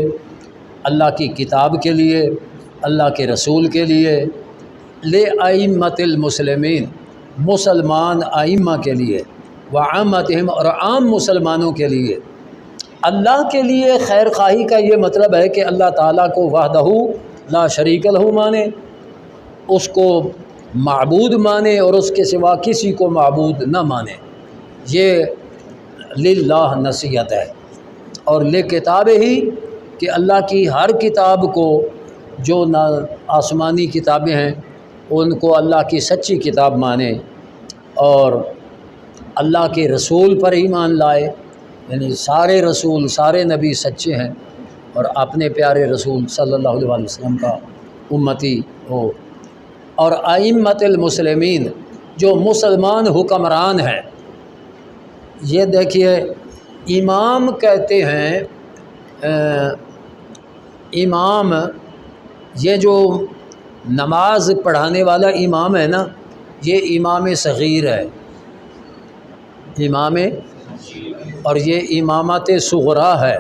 S2: اللہ کی کتاب کے لیے، اللہ کے رسول کے لیے، لأئمۃ المسلمین، مسلمان ائمہ کے لیے، وعامتہم، اور عام مسلمانوں کے لیے۔ اللہ کے لیے خیر خواہی کا یہ مطلب ہے کہ اللہ تعالیٰ کو وحدہ لا شریک لہ مانے، اس کو معبود مانے اور اس کے سوا کسی کو معبود نہ مانے، یہ للہ نصیحت ہے۔ اور لکتاب ہی، کہ اللہ کی ہر کتاب کو، جو آسمانی کتابیں ہیں ان کو اللہ کی سچی کتاب مانے، اور اللہ کے رسول پر ایمان لائے، یعنی سارے رسول، سارے نبی سچے ہیں، اور اپنے پیارے رسول صلی اللہ علیہ وسلم کا امتی ہو۔ اور ائمۃ المسلمین، جو مسلمان حکمران ہیں، یہ دیکھیے امام کہتے ہیں، امام یہ جو نماز پڑھانے والا امام ہے نا، یہ امام صغیر ہے، امام، اور یہ امامت صغرا ہے۔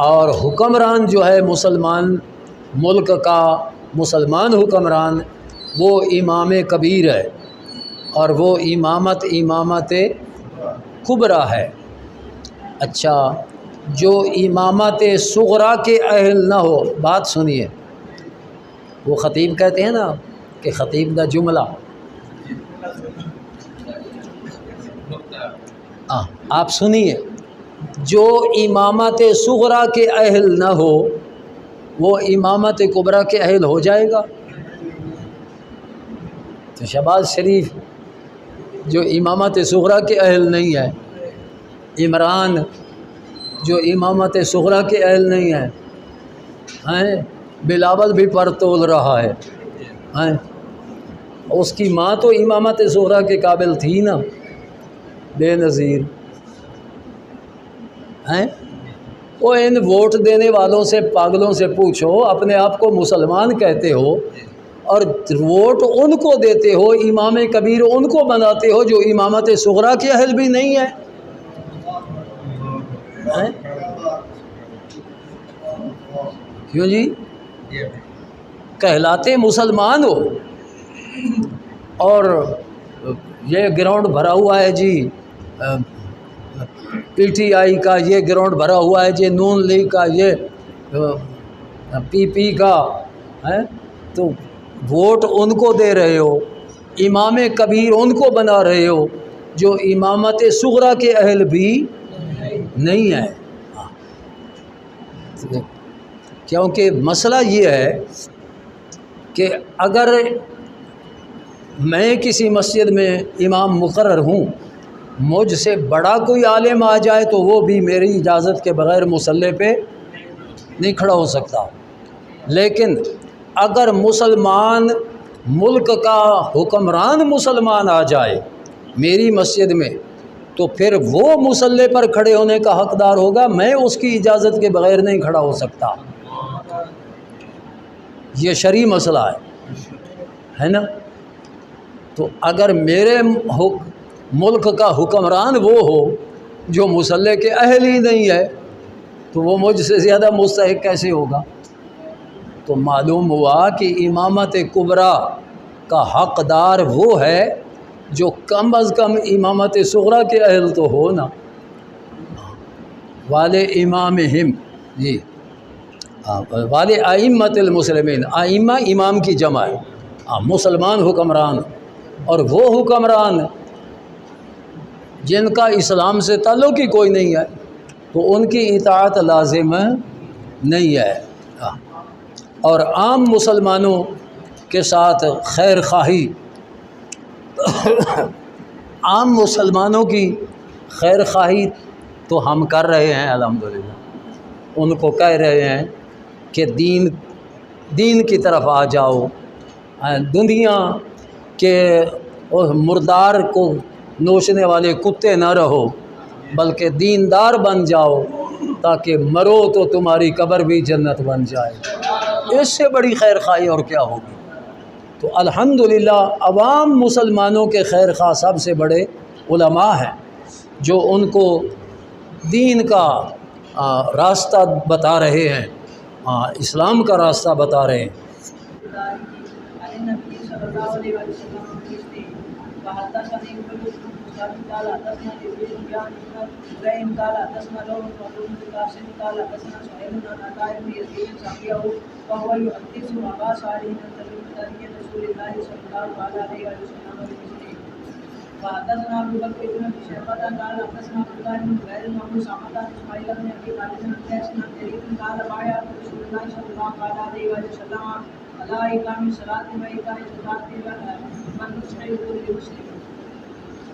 S2: اور حکمران جو ہے مسلمان ملک کا، مسلمان حکمران، وہ امام کبیر ہے، اور وہ امامت کبرا ہے۔ اچھا، جو امامت صغرا کے اہل نہ ہو، بات سنیے، وہ خطیب کہتے ہیں نا کہ خطیب کا جملہ، آپ سنیے، جو امامت صغرا کے اہل نہ ہو وہ امامت کبرا کے اہل ہو جائے گا۔ تو شہباز شریف جو امامت صغرا کے اہل نہیں ہے، عمران جو امامت صغرا کے اہل نہیں ہیں، بلاول بھی پر تول رہا ہے، اس کی ماں تو امامت صغرا کے قابل تھی نا، بے نظیر ہیں۔ وہ ان ووٹ دینے والوں سے، پاگلوں سے پوچھو، اپنے آپ کو مسلمان کہتے ہو اور ووٹ ان کو دیتے ہو، امام کبیر ان کو بناتے ہو جو امامت صغرا کے اہل بھی نہیں ہے۔ کیوں جی؟ کہلاتے مسلمان ہو، اور یہ گراؤنڈ بھرا ہوا ہے جی پی ٹی آئی کا، یہ گراؤنڈ بھرا ہوا ہے جی نون لیگ کا، یہ پی پی کا ہے، تو ووٹ ان کو دے رہے ہو، امام کبیر ان کو بنا رہے ہو جو امامت صغرا کے اہل بھی نہیں ہے۔ کیونکہ مسئلہ یہ ہے کہ اگر میں کسی مسجد میں امام مقرر ہوں، مجھ سے بڑا کوئی عالم آ جائے تو وہ بھی میری اجازت کے بغیر مصلی پہ نہیں کھڑا ہو سکتا۔ لیکن اگر مسلمان ملک کا حکمران مسلمان آ جائے میری مسجد میں، تو پھر وہ مصلی پر کھڑے ہونے کا حقدار ہوگا، میں اس کی اجازت کے بغیر نہیں کھڑا ہو سکتا۔ یہ شرعی مسئلہ ہے نا۔ تو اگر میرے ملک کا حکمران وہ ہو جو مصلح کے اہل ہی نہیں ہے تو وہ مجھ سے زیادہ مستحق کیسے ہوگا؟ تو معلوم ہوا کہ امامت کبریٰ کا حقدار وہ ہے جو کم از کم امامت صغریٰ کے اہل تو ہو نا. والے امامہم، جی والے ائمۃ المسلمین، ائمہ امام کی جمع ہے، مسلمان حکمران، اور وہ حکمران جن کا اسلام سے تعلق ہی کوئی نہیں ہے تو ان کی اطاعت لازم نہیں ہے. اور عام مسلمانوں کے ساتھ خیر خواہی عام مسلمانوں کی خیر خواہی تو ہم کر رہے ہیں الحمدللہ. ان کو کہہ رہے ہیں کہ دین کی طرف آ جاؤ، دنیا کے مردار کو نوچنے والے کتے نہ رہو بلکہ دیندار بن جاؤ تاکہ مرو تو تمہاری قبر بھی جنت بن جائے. اس سے بڑی خیر خواہی اور کیا ہوگی؟ تو الحمدللہ عوام مسلمانوں کے خیر خواہ سب سے بڑے علماء ہیں جو ان کو دین کا راستہ بتا رہے ہیں، اسلام کا راستہ بتا رہے ہیں.
S1: وحدثنا ابو بكر بن ابي شيبه قال حدثنا عبد الله بن زبير بن سعد بن اسماعيل بن ابي خالد بن قيس بن جرير قال بايعت رسول الله صلى الله عليه وسلم على اقام الصلاه وايتاء الزكاه والنصح لكل مسلم.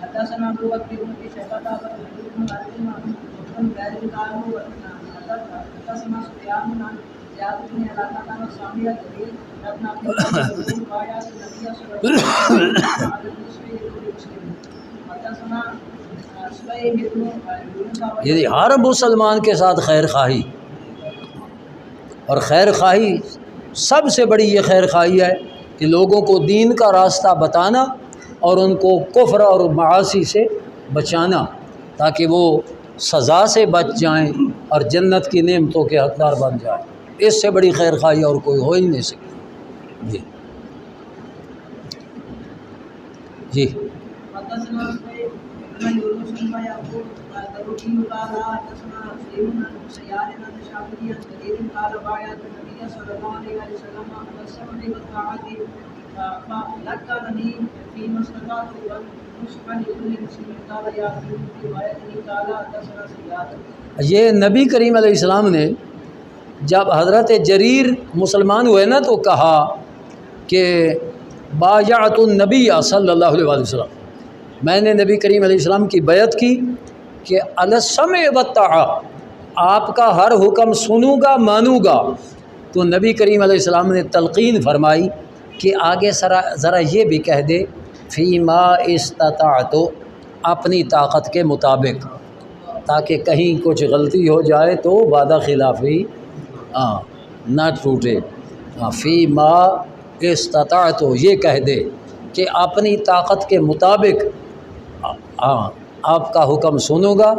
S1: حدثنا ابو بكر بن ابي شيبه قال حدثنا عبد بن زبير قال حدثنا سفيان عن زياد بن علاقه عن ساميه جرير ابن ابي بكر بايعت النبي صلى الله عليه وسلم على النصح لكل مسلم.
S2: یعنی ہر مسلمان کے ساتھ خیر خواہی، اور خیر خواہی سب سے بڑی یہ خیر خواہی ہے کہ لوگوں کو دین کا راستہ بتانا اور ان کو کفر اور معاصی سے بچانا تاکہ وہ سزا سے بچ جائیں اور جنت کی نعمتوں کے حقدار بن جائیں. اس سے بڑی خیر خواہی اور کوئی ہو ہی نہیں سکتی. جی جی یہ نبی کریم علیہ السلام نے جب حضرت جریر مسلمان ہوئے نا تو کہا کہ بایعت النبی صلی اللہ علیہ وسلم، میں نے نبی کریم علیہ السلام کی بیعت کی کہ السمع والطاعہ، آپ کا ہر حکم سنوں گا مانوں گا. تو نبی کریم علیہ السلام نے تلقین فرمائی کہ آگے ذرا یہ بھی کہہ دے فی ما استطعت، اپنی طاقت کے مطابق، تاکہ کہیں کچھ غلطی ہو جائے تو وعدہ خلافی نہ ٹوٹے. فی ما استطعت یہ کہہ دے کہ اپنی طاقت کے مطابق آپ کا حکم سنوں گا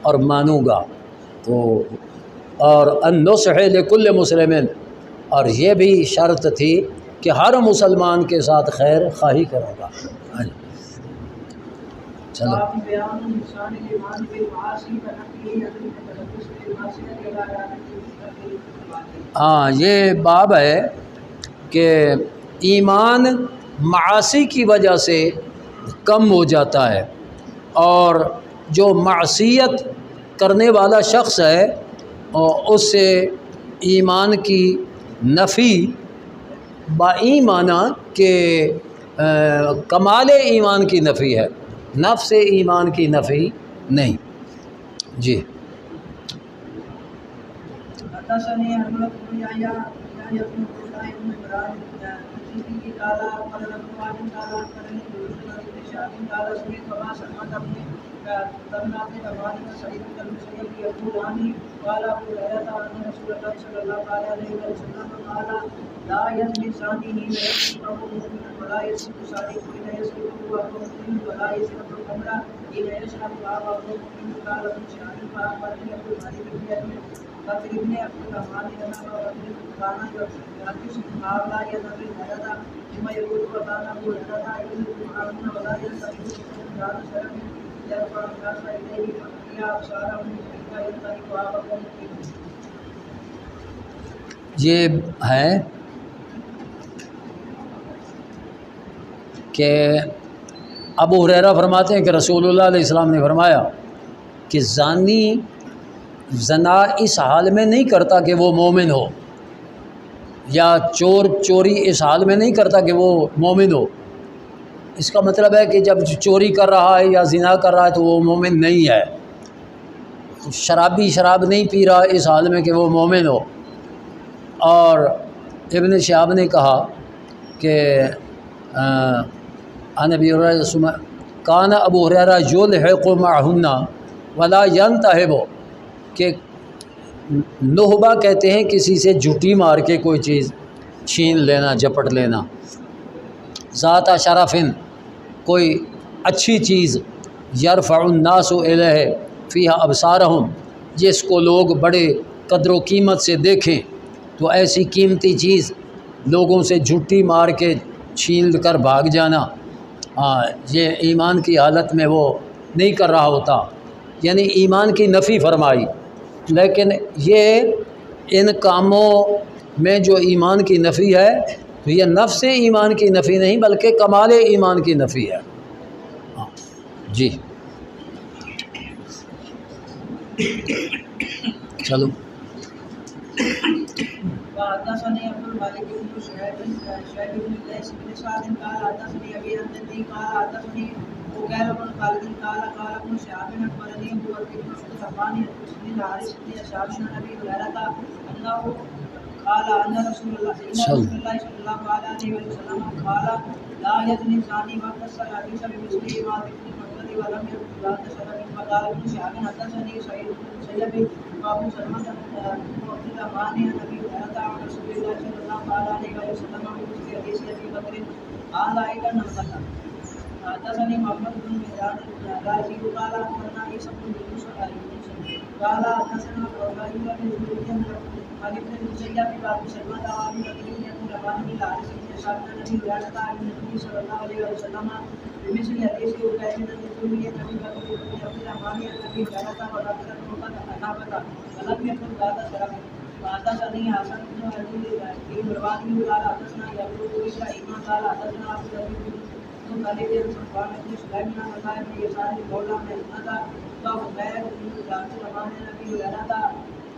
S2: اور مانوں گا. تو اور النصح لکل مسلمین، اور یہ بھی شرط تھی کہ ہر مسلمان کے ساتھ خیر خواہی کروں گا. چلو یہ باب ہے کہ ایمان معاصی کی وجہ سے کم ہو جاتا ہے، اور جو معصیت کرنے والا شخص ہے اس سے ایمان کی نفی بایمانہ کہ کمال ایمان کی نفی ہے، نفس ایمان کی نفی نہیں. جی
S1: قال ابو هريره ان رسول الله صلى الله عليه وسلم قال لا يزني الزاني حين يزني وهو مؤمن ولا يسرق السارق حين يسرق وهو مؤمن ولا يشرب الخمر حين يشرب وهو مؤمن. قال ابن شهاب فاخبرني ابو مالك بن بكر بن عبد الرحمن بن ابي كان يحدث هؤلاء يذهب الهدى ثم يقول وكان ابو هريره يذهب معاهن ولا ينصرف كان شرف يرفع الناس اليه فيا ابصارهم فينطلق وهو مؤمن.
S2: یہ ہے کہ ابو ہریرہ فرماتے ہیں کہ رسول اللہ علیہ السلام نے فرمایا کہ زانی زنا اس حال میں نہیں کرتا کہ وہ مومن ہو، یا چور چوری اس حال میں نہیں کرتا کہ وہ مومن ہو۔ اس کا مطلب ہے کہ جب چوری کر رہا ہے یا زنا کر رہا ہے تو وہ مومن نہیں ہے۔ شرابی شراب نہیں پی رہا اس حال میں کہ وہ مومن ہو۔ اور ابن شہاب نے کہا کہ نبی کان ابو ہریرہ یلحق معہن ولا ینتہب، کہ نہبہ کہتے ہیں کسی سے جھوٹی مار کے کوئی چیز چھین لینا، جپٹ لینا۔ ذات شرفن، کوئی اچھی چیز، یرفع الناس الیہ فیہا ابصارہم، جس کو لوگ بڑے قدر و قیمت سے دیکھیں، تو ایسی قیمتی چیز لوگوں سے جھوٹی مار کے چھین کر بھاگ جانا، یہ ایمان کی حالت میں وہ نہیں کر رہا ہوتا، یعنی ایمان کی نفی فرمائی۔ لیکن یہ ان کاموں میں جو ایمان کی نفی ہے تو یہ نفس ایمان کی نفی نہیں بلکہ کمال ایمان کی نفی ہے۔ جی چلو۔
S1: وحدثني عبد الملك بن شعيب بن قيس بن سعد قال حدثني ابي عن جدي قال حدثني وكيل بن خالد قال قال ابن شهاب اخبرني ابو بكر بن عبد الرحمن بن الحارث بن اشعث عن ابي هريره انه قال ان رسول الله صلى الله عليه وسلم قال لا يزني الزاني وقد الحديث بمثله ما ذكر المقتدي ولم يكن لا تشرب. فقال ابن شهاب حدثني سعيد بن مسيب وابو سلمة بن عبد الرحمن عن ابي هريره عن رسول الله صلى الله عليه وسلم بمثل حديث ابي بكر قال ايضا نقل. حدثني محمد بن مهران الرازي قال اخبرنا عيسى بن يوسف قال حدثنا ابراهيم بن زبير عن ابن المسيب وابو سلمة وابي بكر بن عبد الرحمن بن الحارث بن اشعث عن ابي هريره عن النبي صلى الله عليه وسلم بمثل حديث وكيل بن ابي بكر بن عبد الرحمن عن ابي هريره وذكر المقتدى أنابة ولم يكن ذات شرف. وحدثني حسن بن علي بن مروان قال حدثنا يعقوب بن ابراهيم قال حدثنا ابو داود بن خالد بن صفوان بن سليمان عن عطاء بن يسار مولى ميمونة وعبيد بن عبد الرحمن عن ابي هريرة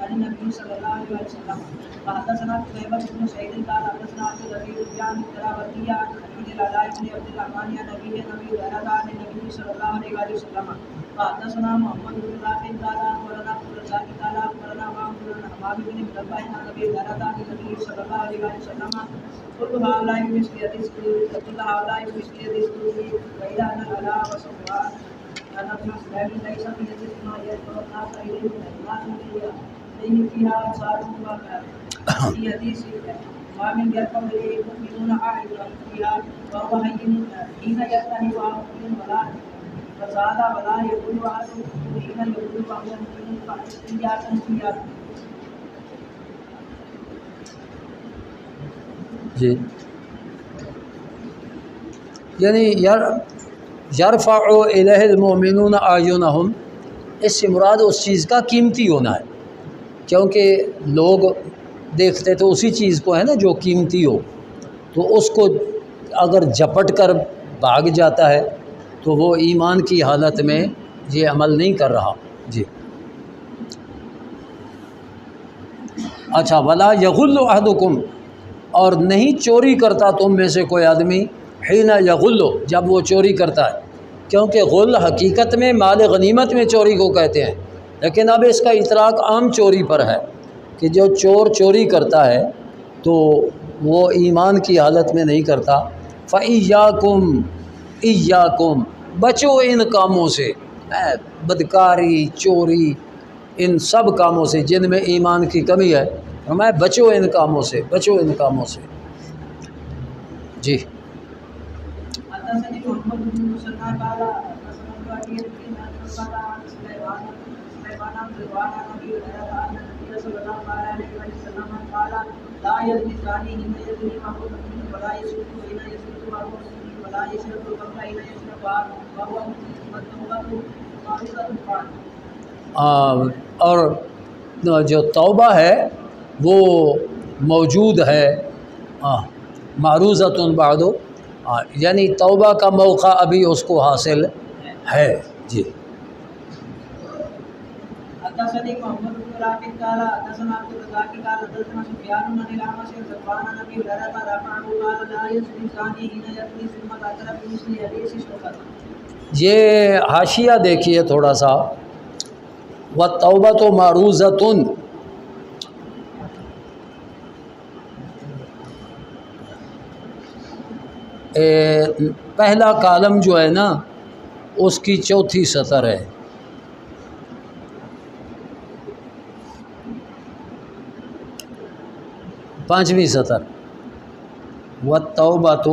S1: عن النبي صلى الله عليه وسلم. وحدثنا قتيبة بن سعيد قال حدثنا عبد العزيز بن الدراوردي عن العلاء بن عبد الرحمن عن ابي هريرة عن النبي صلى الله عليه وسلم. وحدثنا محمد بن رافع قال اخبرنا عبد الرزاق قال اخبرنا معمر بن حماد بن منبه عن ابي هريرة عن النبي صلى الله عليه وسلم كل هؤلاء مثل حديث فإذا أن العلاء وصفوان أن ابن سليم ليس في حديث ما يدعو الناس إليه من الناس إليه فيها أنصارهم في حديث ما من يرفع إليه المؤمنون أعينهم فيها وهو هين حين يرتهي وهو مؤمن ولا فزاد ولا يقول أحدهم حين يقول وهو مؤمن فإياك فيها.
S2: جی یعنی یرفع الیہ المؤمنون اعینہم، اس سے مراد اس چیز کا قیمتی ہونا ہے، کیونکہ لوگ دیکھتے تو اسی چیز کو ہے نا جو قیمتی ہو، تو اس کو اگر جپٹ کر بھاگ جاتا ہے تو وہ ایمان کی حالت میں یہ عمل نہیں کر رہا۔ جی اچھا، ولا یغل احدکم، اور نہیں چوری کرتا تم میں سے کوئی آدمی، حین یغل، جب وہ چوری کرتا ہے، کیونکہ غل حقیقت میں مال غنیمت میں چوری کو کہتے ہیں، لیکن اب اس کا اطلاق عام چوری پر ہے کہ جو چور چوری کرتا ہے تو وہ ایمان کی حالت میں نہیں کرتا۔ فَإِيَّاكُمْ بچو ان کاموں سے، بدکاری، چوری، ان سب کاموں سے جن میں ایمان کی کمی ہے، فرمایا بچو ان کاموں سے، بچو ان کاموں سے۔ جی
S1: حدثني محمد بن مسنى قال حدثنا ابي بن قال عن سليمان عن رضوان عن ابي هريره ان النبي صلى الله عليه وسلم قال لا يزني الزاني حين يزني وهو مؤمن ولا يسرق حين يسرق وهو مؤمن ولا يشرب الخمر حين يشرب وهو مؤمن والتوبه معروضه
S2: اور جو توبہ ہے وہ موجود ہے، معروضۃ بعد، یعنی توبہ کا موقع ابھی اس کو حاصل ہے۔ جی
S1: حدثني محمد بن رافع قال حدثنا عبد الرزاق قال حدثنا سفيان عن الاعمش عن زكوان عن ابي هريره رفعه قال لا يزني الزاني حين يزني ثم ذكر بمثل حديث شعبة۔
S2: یہ حاشیہ دیکھیے تھوڑا سا، والتوبۃ معروضۃ، پہلا کالم جو ہے نا اس کی چوتھی سطر ہے، پانچویں سطر، والتوبۃ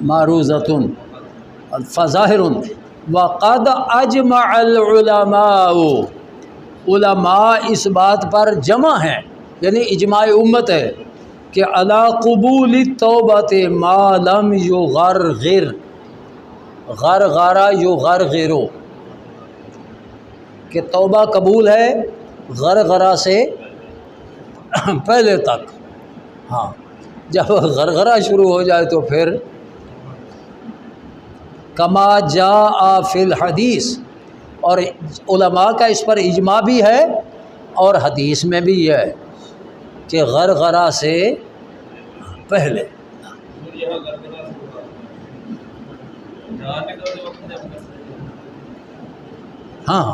S2: معروضۃ فظاہر وقد اجمع العلماء، علماء اس بات پر جمع ہیں، یعنی اجماع امت ہے کہ علی قبول التوبۃ ما لم یغرغر، غرغرہ یغرغرو، کہ توبہ قبول ہے غرغرہ سے پہلے تک، ہاں جب غرغرہ شروع ہو جائے تو پھر کما جاء فی الحدیث، اور علماء کا اس پر اجماع بھی ہے اور حدیث میں بھی ہے کہ غرغرہ سے پہلے۔ ہاں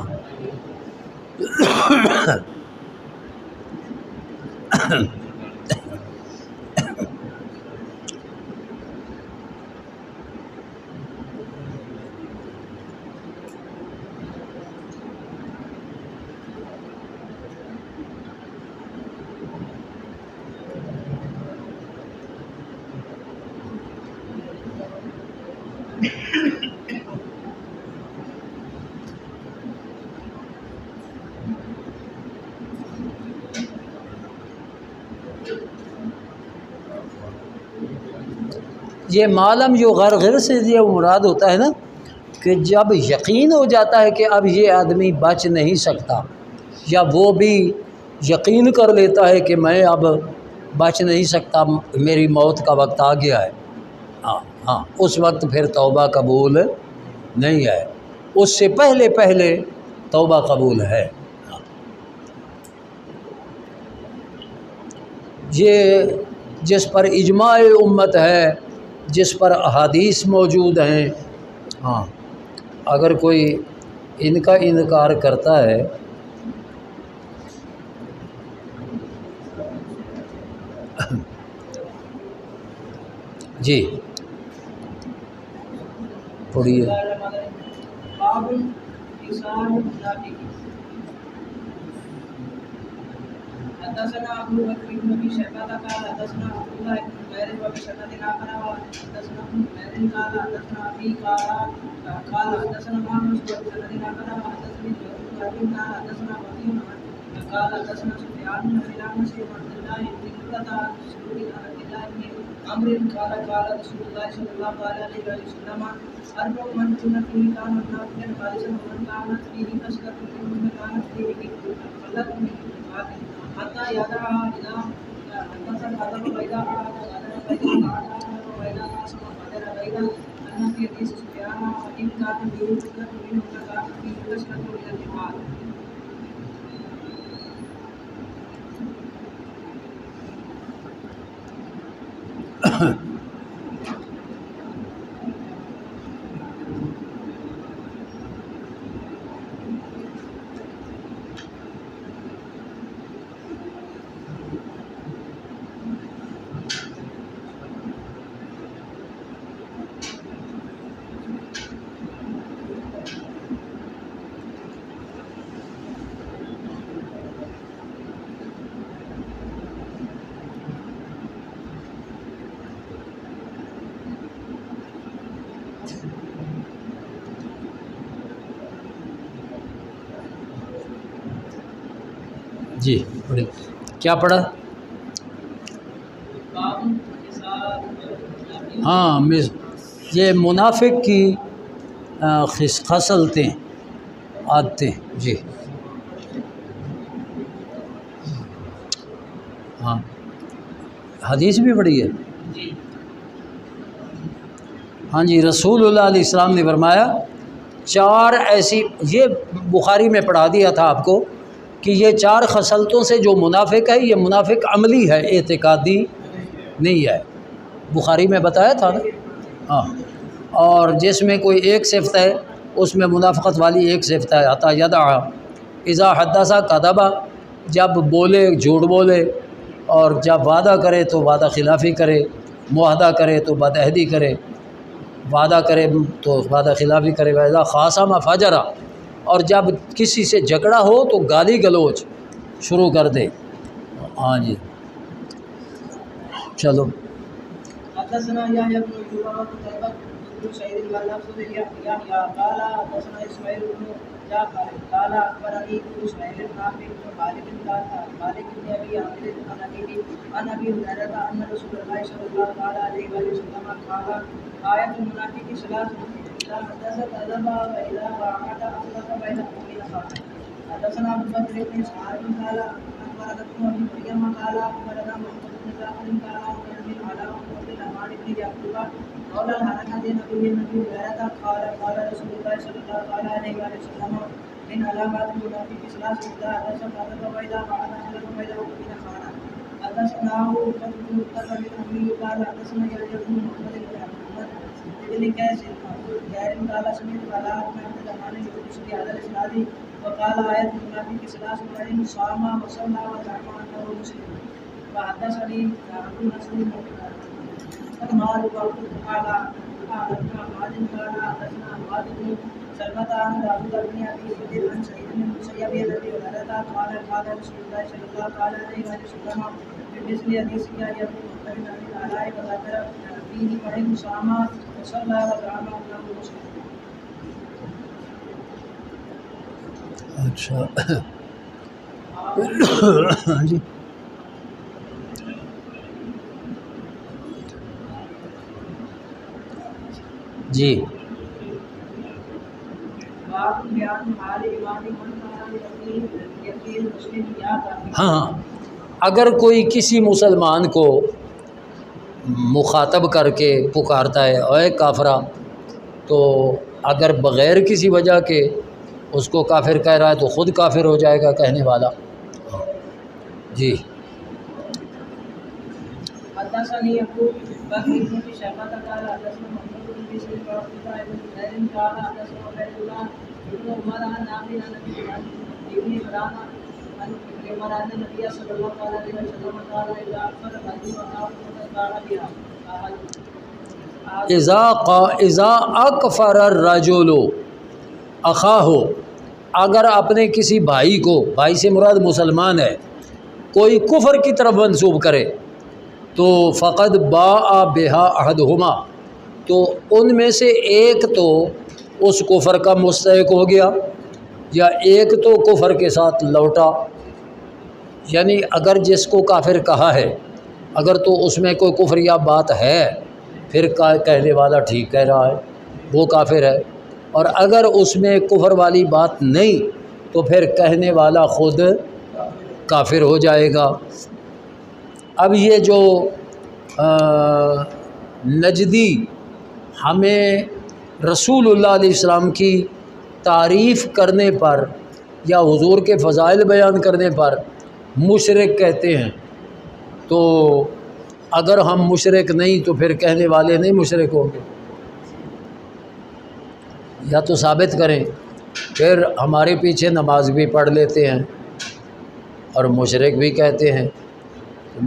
S2: یہ معلم جو غرغر سے یہ مراد ہوتا ہے نا کہ جب یقین ہو جاتا ہے کہ اب یہ آدمی بچ نہیں سکتا، یا وہ بھی یقین کر لیتا ہے کہ میں اب بچ نہیں سکتا، میری موت کا وقت آ گیا ہے، ہاں اس وقت پھر توبہ قبول نہیں ہے، اس سے پہلے پہلے توبہ قبول ہے۔ یہ جس پر اجماع امت ہے، جس پر احادیث موجود ہیں، ہاں اگر کوئی ان کا انکار کرتا ہے جی پڑھیے۔
S1: باب لسان المنافق حدثنا ابو بکر بن ابي شيبه قال حدثنا عبد الله بن زبير وبسند اخر حدثنا ابن زبير قال حدثنا ابي قال حدثنا محمد بن سند اخر حدثني ابن قال حدثنا وكيع قال حدثنا سفيان بن عبد الله بن قتادة عبد الله بن عمرو قال قال رسول الله صلى الله عليه وسلم أربع من كن فيه كان منافقا خالصا ومن كانت فيه خصلة منهن كانت فيه خلة منه حتى يدعها إلى حدث الحدث وإذا أعاد غدر وإذا قاسم غدر وإذا أن في حديث سفيان وإن كان فيه خصلة منهن كانت فيه خصلة من النفاق.
S2: جی پڑھیں کیا پڑھا؟ ہاں یہ منافق کی خصلتیں عادتیں. جی ہاں حدیث بھی پڑھی ہے. ہاں جی رسول اللہ علیہ السلام نے فرمایا 4 ایسی، یہ بخاری میں پڑھا دیا تھا آپ کو کہ یہ 4 خصلتوں سے جو منافق ہے یہ منافق عملی ہے، اعتقادی نہیں ہے. بخاری میں بتایا تھا نا. ہاں اور جس میں کوئی ایک صفت ہے اس میں منافقت والی ایک صفت ہے، عطا یدع اذا حدث کذب، جب بولے جھوٹ بولے، اور جب وعدہ کرے تو وعدہ خلافی کرے، معاہدہ کرے تو بدعہدی کرے، وعدہ کرے تو وعدہ خلافی کرے، وَإِذَا خَاصَمَ فَجَرَ، اور جب کسی سے جھگڑا ہو تو گالی گلوچ شروع کر دے. ہاں جی چلو.
S1: حدثنا يحيى بن ايوب وقتيبة بن سعيد واللفظ يحيى قال حدثنا اسماعيل بن جعفر قال اخبرني اسماعيل بن عامر بن خالد بن ابي عامر عن ابي هريرة ان رسول الله صلى الله عليه وسلم قال آية المنافق 3 اذا حدث كذب واذا وعد اخلف بين المؤمن خان. حدثنا ابو بكر بن اسحاق قال اخبرنا ابن ابي مريم قال اخبرنا محمد بن جعفر قال اخبرني على قال الحركة نبي هريرة قال رسول الله صلى الله عليه وسلم من علامات المنافق 3 إذا حدث كذب وإذا وعد أخلف وإذا أؤتمن خان. حدثناه بن مطلب بن قال حدثنا يحيى بن محمد بن قيس قال سمعت علاء بن عبد الرحمن يحدث بهذا الإسناد وقال آية المنافق 3 وإن صام وصلى وزعم أنه مسلم. وحدثني عبد النصر قال قال حدثنا عباد بن سلمة عن داود بن أبي بدر عن سعيد بن المسيب الذي هريرة قال رسول الله صلى الله عليه وسلم بمثل حديث يحيى بن محمد بن العلاء وذكر فيه وإن صام وصلى وزعم أنه مسلم.
S2: اچھا جی جی ہاں اگر کوئی کسی مسلمان کو مخاطب کر کے پکارتا ہے اے کافرہ، تو اگر بغیر کسی وجہ کے اس کو کافر کہہ رہا ہے تو خود کافر ہو جائے گا کہنے والا. جی
S1: حدثني ابو بكر بن شيبة قال حدثنا محمود بن بشر وعبد الله بن زيد قال حدثنا عبيد الله بن عمر عن نافع عن ابن عمران عن ابن عمر ان النبي صلى الله عليه وسلم قال اذا اكثر الحديث قال بها
S2: اذا اکفر الرجل اخاہ، اگر اپنے کسی بھائی کو، بھائی سے مراد مسلمان ہے، کوئی کفر کی طرف منسوب کرے تو فقد باء بها احدہما، تو ان میں سے ایک تو اس کفر کا مستحق ہو گیا یا ایک تو کفر کے ساتھ لوٹا. یعنی اگر جس کو کافر کہا ہے اگر تو اس میں کوئی کفر یا بات ہے پھر کہنے والا ٹھیک کہہ رہا ہے، وہ کافر ہے، اور اگر اس میں کفر والی بات نہیں تو پھر کہنے والا خود کافر ہو جائے گا. اب یہ جو نجدی ہمیں رسول اللہ علیہ السلام کی تعریف کرنے پر یا حضور کے فضائل بیان کرنے پر مشرک کہتے ہیں، تو اگر ہم مشرک نہیں تو پھر کہنے والے نہیں مشرک ہوں گے. یا تو ثابت کریں، پھر ہمارے پیچھے نماز بھی پڑھ لیتے ہیں اور مشرک بھی کہتے ہیں.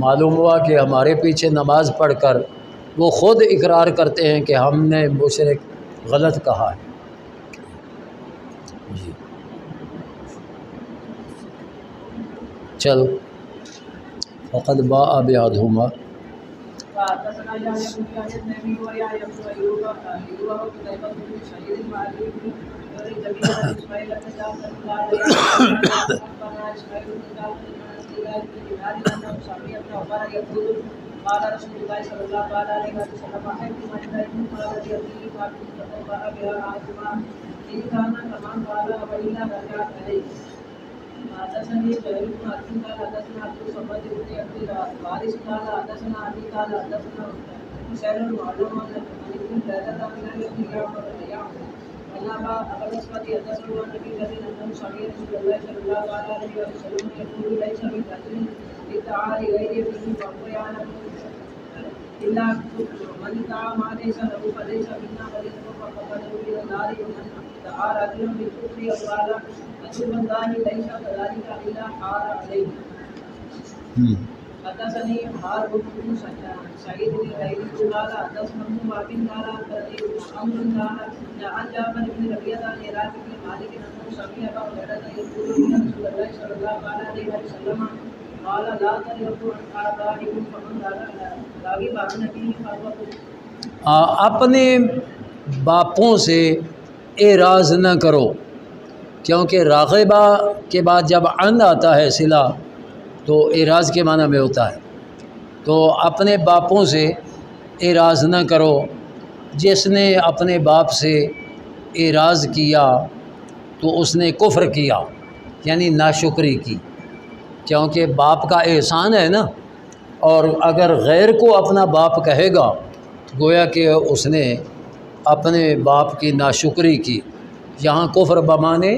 S2: معلوم ہوا کہ ہمارے پیچھے نماز پڑھ کر وہ خود اقرار کرتے ہیں کہ ہم نے مشرک غلط کہا ہے. جی چلو فقد باء بأحدہما
S1: حدثنا يحيى بن يحيى التيمي ويحيى بن ايوب وقتيبة بن سعيد وعلي بن جميع اسماعيل بن جعفر قال اخبرنا اسماعيل بن جعفر بن دينار انه سمع ابن عمر يقول قال رسول الله صلى الله عليه وسلم احدكم عندكم قال يأتي فاطمة بها عاصما ان كان كما قال والا رجعت عليه. حدثني زهير بن حرب قال حدثنا عبد الصمد بن عبد الوارث قال حدثنا ابي قال حدثنا حسين المعلوم عن ابن زيادة عن ابن جعفر انما ابا الاسود حدثه عن النبي الذي انه سمع رسول الله صلى الله عليه وسلم يقول ليس من رجل ادعى لغير ابنه وهو يعلم الا من ادعى ما ليس له فليس منا وليس فقد الى النار ومن ادعى رجلا بالكفر وقال رسول الله ليس كذلك الا حار عليه. حدثني حارب بن سعيد الغيري قال حدثنا ابن وهب قال عمرو قال عن جابر بن ربيعة عن عراق بن مالك انه سمع ابا هريرة يقول ان رسول الله صلى الله عليه وسلم قال لا ترغبوا عن آبائكم فمن راغب عن أبيه فهو كفر.
S2: اپنے باپوں سے اعراض نہ کرو، کیونکہ راغبہ کے بعد جب عن آتا ہے صلہ تو اعراض کے معنی میں ہوتا ہے. تو اپنے باپوں سے اعراض نہ کرو. جس نے اپنے باپ سے اعراض کیا تو اس نے کفر کیا، یعنی ناشکری کی، کیونکہ باپ کا احسان ہے نا. اور اگر غیر کو اپنا باپ کہے گا تو گویا کہ اس نے اپنے باپ کی ناشکری کی. یہاں کفر بمانے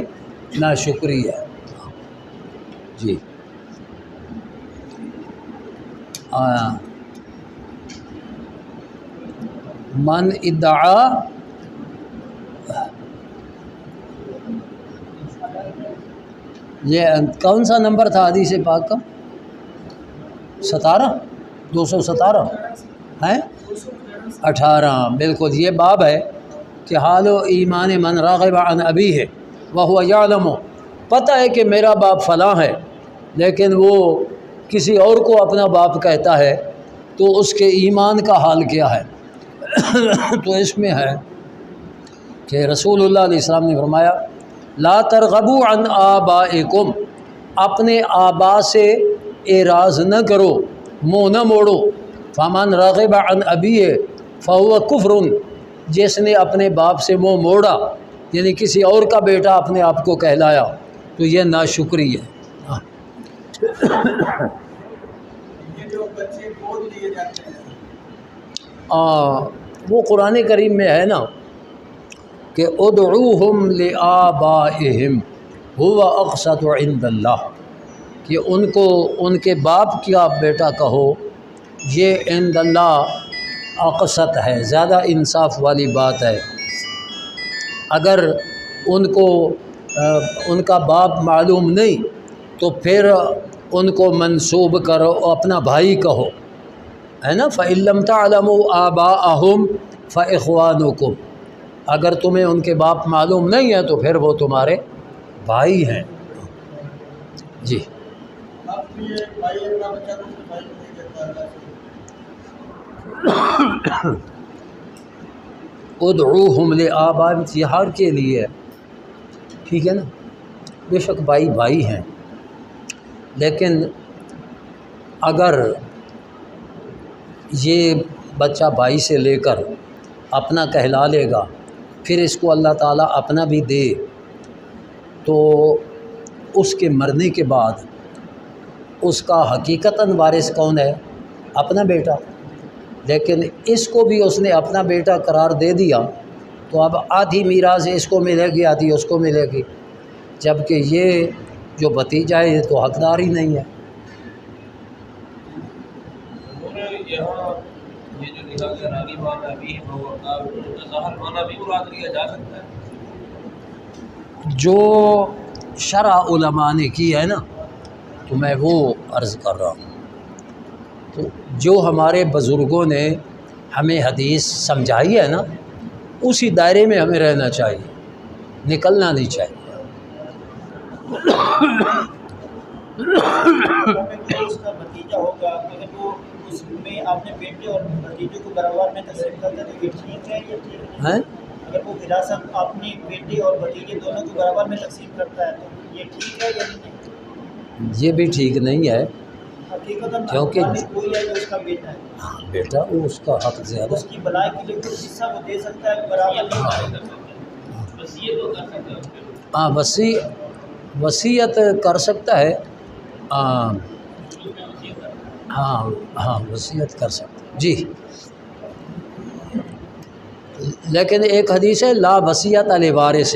S2: ناشکری ہے. جی من ادعا یہ کون سا نمبر تھا حدیث پاک کا؟ 17 217 ہے 18. بالکل یہ باب ہے کہ حال و ایمان من راغب عن ابی ہے وہو یعلم. پتہ ہے کہ میرا باپ فلاں ہے لیکن وہ کسی اور کو اپنا باپ کہتا ہے تو اس کے ایمان کا حال کیا ہے؟ تو اس میں ہے کہ رسول اللہ علیہ السلام نے فرمایا لا ترغبوا عن آبائکم، اپنے آبا سے اعراض نہ کرو، منہ نہ موڑو. فمن راغب عن ابیہ فہو کفر، جس نے اپنے باپ سے منہ موڑا یعنی کسی اور کا بیٹا اپنے آپ کو کہلایا تو یہ ناشکری ہے.
S4: یہ جو بچے گود لیے جاتے ہیں
S2: وہ قرآن کریم میں ہے نا کہ ادعوہم لآبائہم هو اقسط عند اللہ، کہ ان کو ان کے باپ کا بیٹا کہو، یہ عند اللہ اقسط ہے، زیادہ انصاف والی بات ہے. اگر ان کو ان کا باپ معلوم نہیں تو پھر ان کو منسوب کرو، اپنا بھائی کہو، ہے نا. فَإِن لَّمْ تَعْلَمُوا آبَاءَهُمْ فَإِخْوَانُكُمْ، اگر تمہیں ان کے باپ معلوم نہیں ہے تو پھر وہ تمہارے بھائی ہیں. جی
S4: اب یہ بھائی اپنا بچہ دوسرے بھائی کو نہیں دیتا اللہ سے.
S2: ادعوہم لآبائہم اتحاد کے لیے، ٹھیک ہے نا. بے شک بھائی بھائی ہیں، لیکن اگر یہ بچہ بھائی سے لے کر اپنا کہلا لے گا پھر اس کو اللہ تعالیٰ اپنا بھی دے تو اس کے مرنے کے بعد اس کا حقیقتاً وارث کون ہے؟ اپنا بیٹا. لیکن اس کو بھی اس نے اپنا بیٹا قرار دے دیا تو اب آدھی میراث اس کو ملے گی، آدھی اس کو ملے گی، جبکہ یہ جو بھتیجا ہے یہ تو حقدار ہی نہیں ہے.
S3: اور یہاں یہ جو لکھا گیا راغب عن ابیہ فہو ظاہر معنی بھی مراد لیا جا سکتا ہے.
S2: جو شرع علماء نے کی ہے نا تو میں وہ عرض کر رہا ہوں. تو جو ہمارے بزرگوں نے ہمیں حدیث سمجھائی ہے نا اسی دائرے میں ہمیں رہنا چاہیے، نکلنا نہیں چاہیے.
S4: اس کا بھتیجا ہوگا اگر وہ اس میں آپ نے بیٹے اور بھتیجے کو برابر میں تقسیم کرتا ہے تو یہ ٹھیک ہے یا ٹھیک نہیں؟
S2: ہیں
S4: اگر وہ وراثت اپنے بیٹے اور بھتیجے دونوں کو برابر میں تقسیم کرتا ہے تو یہ ٹھیک ہے یا نہیں؟
S2: یہ بھی ٹھیک نہیں ہے،
S4: حقیقت
S2: کیونکہ
S4: کوئی ہے جو اس کا بیٹا ہے،
S2: ہاں بیٹا وہ اس کا حق زیادہ
S4: اس کی بلائی کے لیے کچھ حصہ وہ دے سکتا ہے برابر نہیں۔
S2: ہاں وصیت کر سکتا ہے، ہاں ہاں ہاں وصیت کر سکتا ہے جی، لیکن ایک حدیث ہے لا وصیت علی وارث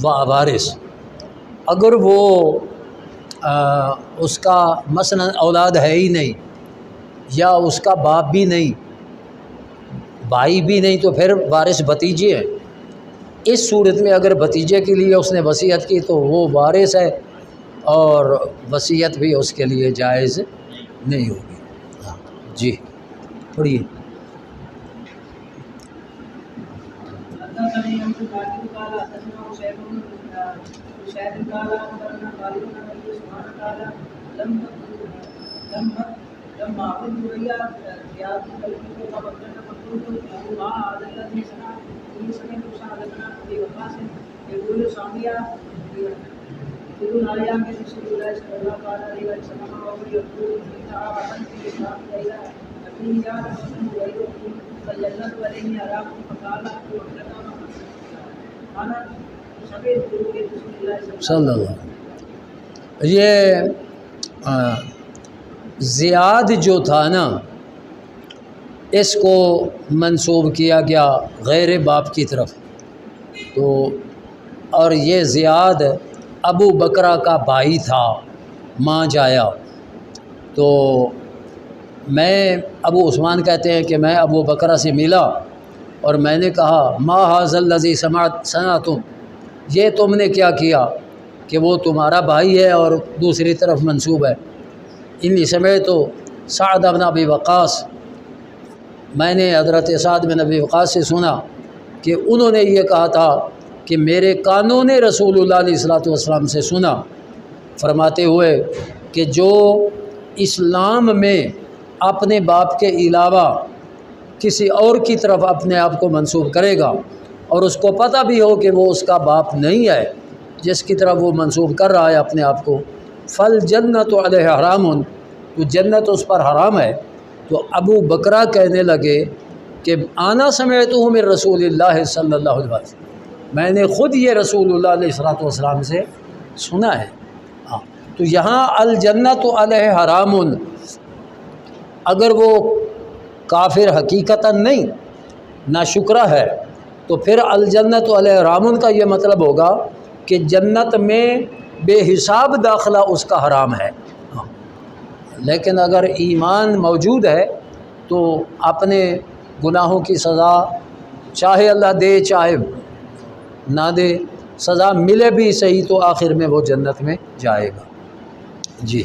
S2: و وارث، اگر وہ اس کا مثلا اولاد ہے ہی نہیں یا اس کا باپ بھی نہیں بھائی بھی نہیں تو پھر وارث بھتیجے ہیں، اس صورت میں اگر بھتیجے کے لیے اس نے وصیت کی تو وہ وارث ہے اور وصیت بھی اس کے لیے جائز نہیں ہوگی۔ ہاں جی پڑھیے۔ صلی اللہ یہ زیاد جو تھا نا اس کو منسوب کیا گیا غیر باپ کی طرف، تو اور یہ زیاد ابو بکرہ کا بھائی تھا ماں جایا، تو میں ابو عثمان کہتے ہیں کہ میں ابو بکرہ سے ملا اور میں نے کہا ما ھذا الذی صنعتم، یہ تم نے کیا کیا کہ وہ تمہارا بھائی ہے اور دوسری طرف منسوب ہے۔ انی سمعت سعد بن ابی وقاص، میں نے حضرت سعد بن ابی وقاص سے سنا کہ انہوں نے یہ کہا تھا کہ میرے کانوں نے رسول اللہ علیہ الصلوۃ والسلام سے سنا فرماتے ہوئے کہ جو اسلام میں اپنے باپ کے علاوہ کسی اور کی طرف اپنے آپ کو منسوب کرے گا اور اس کو پتہ بھی ہو کہ وہ اس کا باپ نہیں ہے جس کی طرف وہ منسوب کر رہا ہے اپنے آپ کو، فل جنت علیہ حرام، تو جنت اس پر حرام ہے۔ تو ابو بکرہ کہنے لگے کہ آنا سمعتہ من رسول اللہ صلی اللہ علیہ وسلم، میں نے خود یہ رسول اللہ علیہ الصلوۃ والسلام سے سنا ہے۔ ہاں تو یہاں الجنت علیہ حرام، اگر وہ کافر حقیقتاً نہیں ناشکرہ ہے تو پھر الجنت علیہ حرام کا یہ مطلب ہوگا کہ جنت میں بے حساب داخلہ اس کا حرام ہے۔ لیکن اگر ایمان موجود ہے تو اپنے گناہوں کی سزا چاہے اللہ دے چاہے نہ دے، سزا ملے بھی صحیح تو آخر میں وہ جنت میں جائے گا جی۔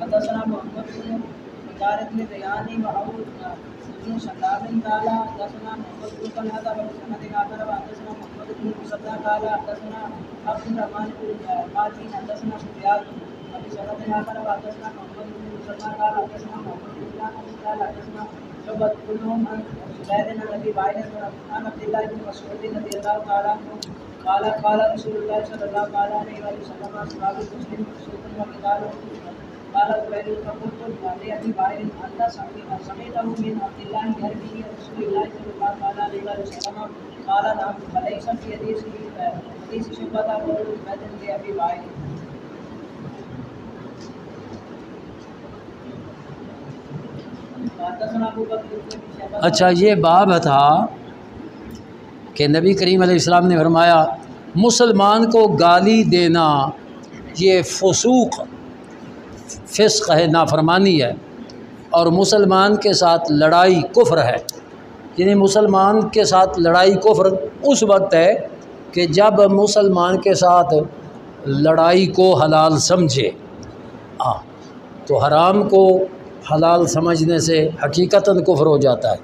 S1: حدثنا محمد بن مجارد بن بیانی وابو بن شداد قال حدثنا محمد بن طلحة وسند آخر وحدثنا محمد بن مصدق قال حدثنا عبد الرحمن بن مالك حدثنا سفيان وفي سند آخر وحدثنا محمد بن مصدق قال حدثنا محمد بن قال حدثنا شعبة كلهم عن زبير بن ابي وائل عن عبد الله بن مسعود رضي الله تعالى عنه قال رسول الله صلى الله عليه وسلم اصحاب المسلم سوق وقتال قال زبير فقلت لأبي وائل أنت سمعته من عبد الله يروي رسول الله صلى الله عليه وسلم قال نعم فليس في حديث شعبة قول مثل لأبي وائل۔
S2: اچھا یہ باب تھا کہ نبی کریم علیہ السلام نے فرمایا مسلمان کو گالی دینا یہ فسوق فسق ہے، نافرمانی ہے، اور مسلمان کے ساتھ لڑائی کفر ہے۔ یعنی مسلمان کے ساتھ لڑائی کفر اس وقت ہے کہ جب مسلمان کے ساتھ لڑائی کو حلال سمجھے، تو حرام کو حلال سمجھنے سے حقیقتاً کفر ہو جاتا ہے۔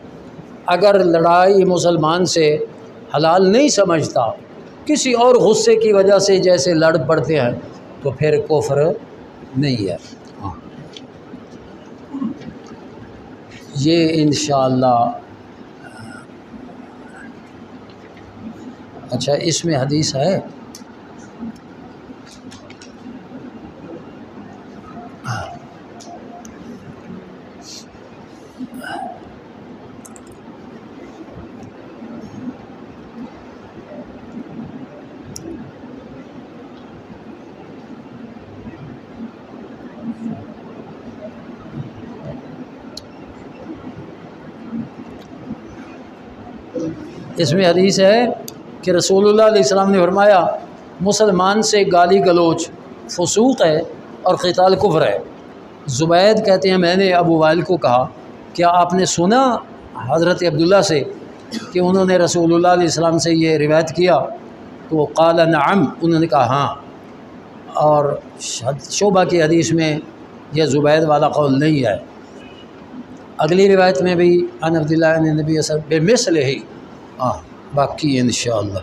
S2: اگر لڑائی مسلمان سے حلال نہیں سمجھتا، کسی اور غصے کی وجہ سے جیسے لڑ پڑتے ہیں، تو پھر کفر نہیں ہے۔ یہ انشاءاللہ اچھا اس میں حدیث ہے، اس میں حدیث ہے کہ رسول اللہ علیہ السلام نے فرمایا مسلمان سے گالی گلوچ فسوق ہے اور قتال کفر ہے۔ زبید کہتے ہیں میں نے ابو وائل کو کہا کیا آپ نے سنا حضرت عبداللہ سے کہ انہوں نے رسول اللہ علیہ السلام سے یہ روایت کیا؟ تو قال نعم، انہوں نے کہا ہاں۔ اور شعبہ کی حدیث میں یہ زبید والا قول نہیں ہے۔ اگلی روایت میں بھی عن عبداللہ عن نبی صلی اللہ علیہ وسلم بمثلہ ہی باقی انشاءاللہ۔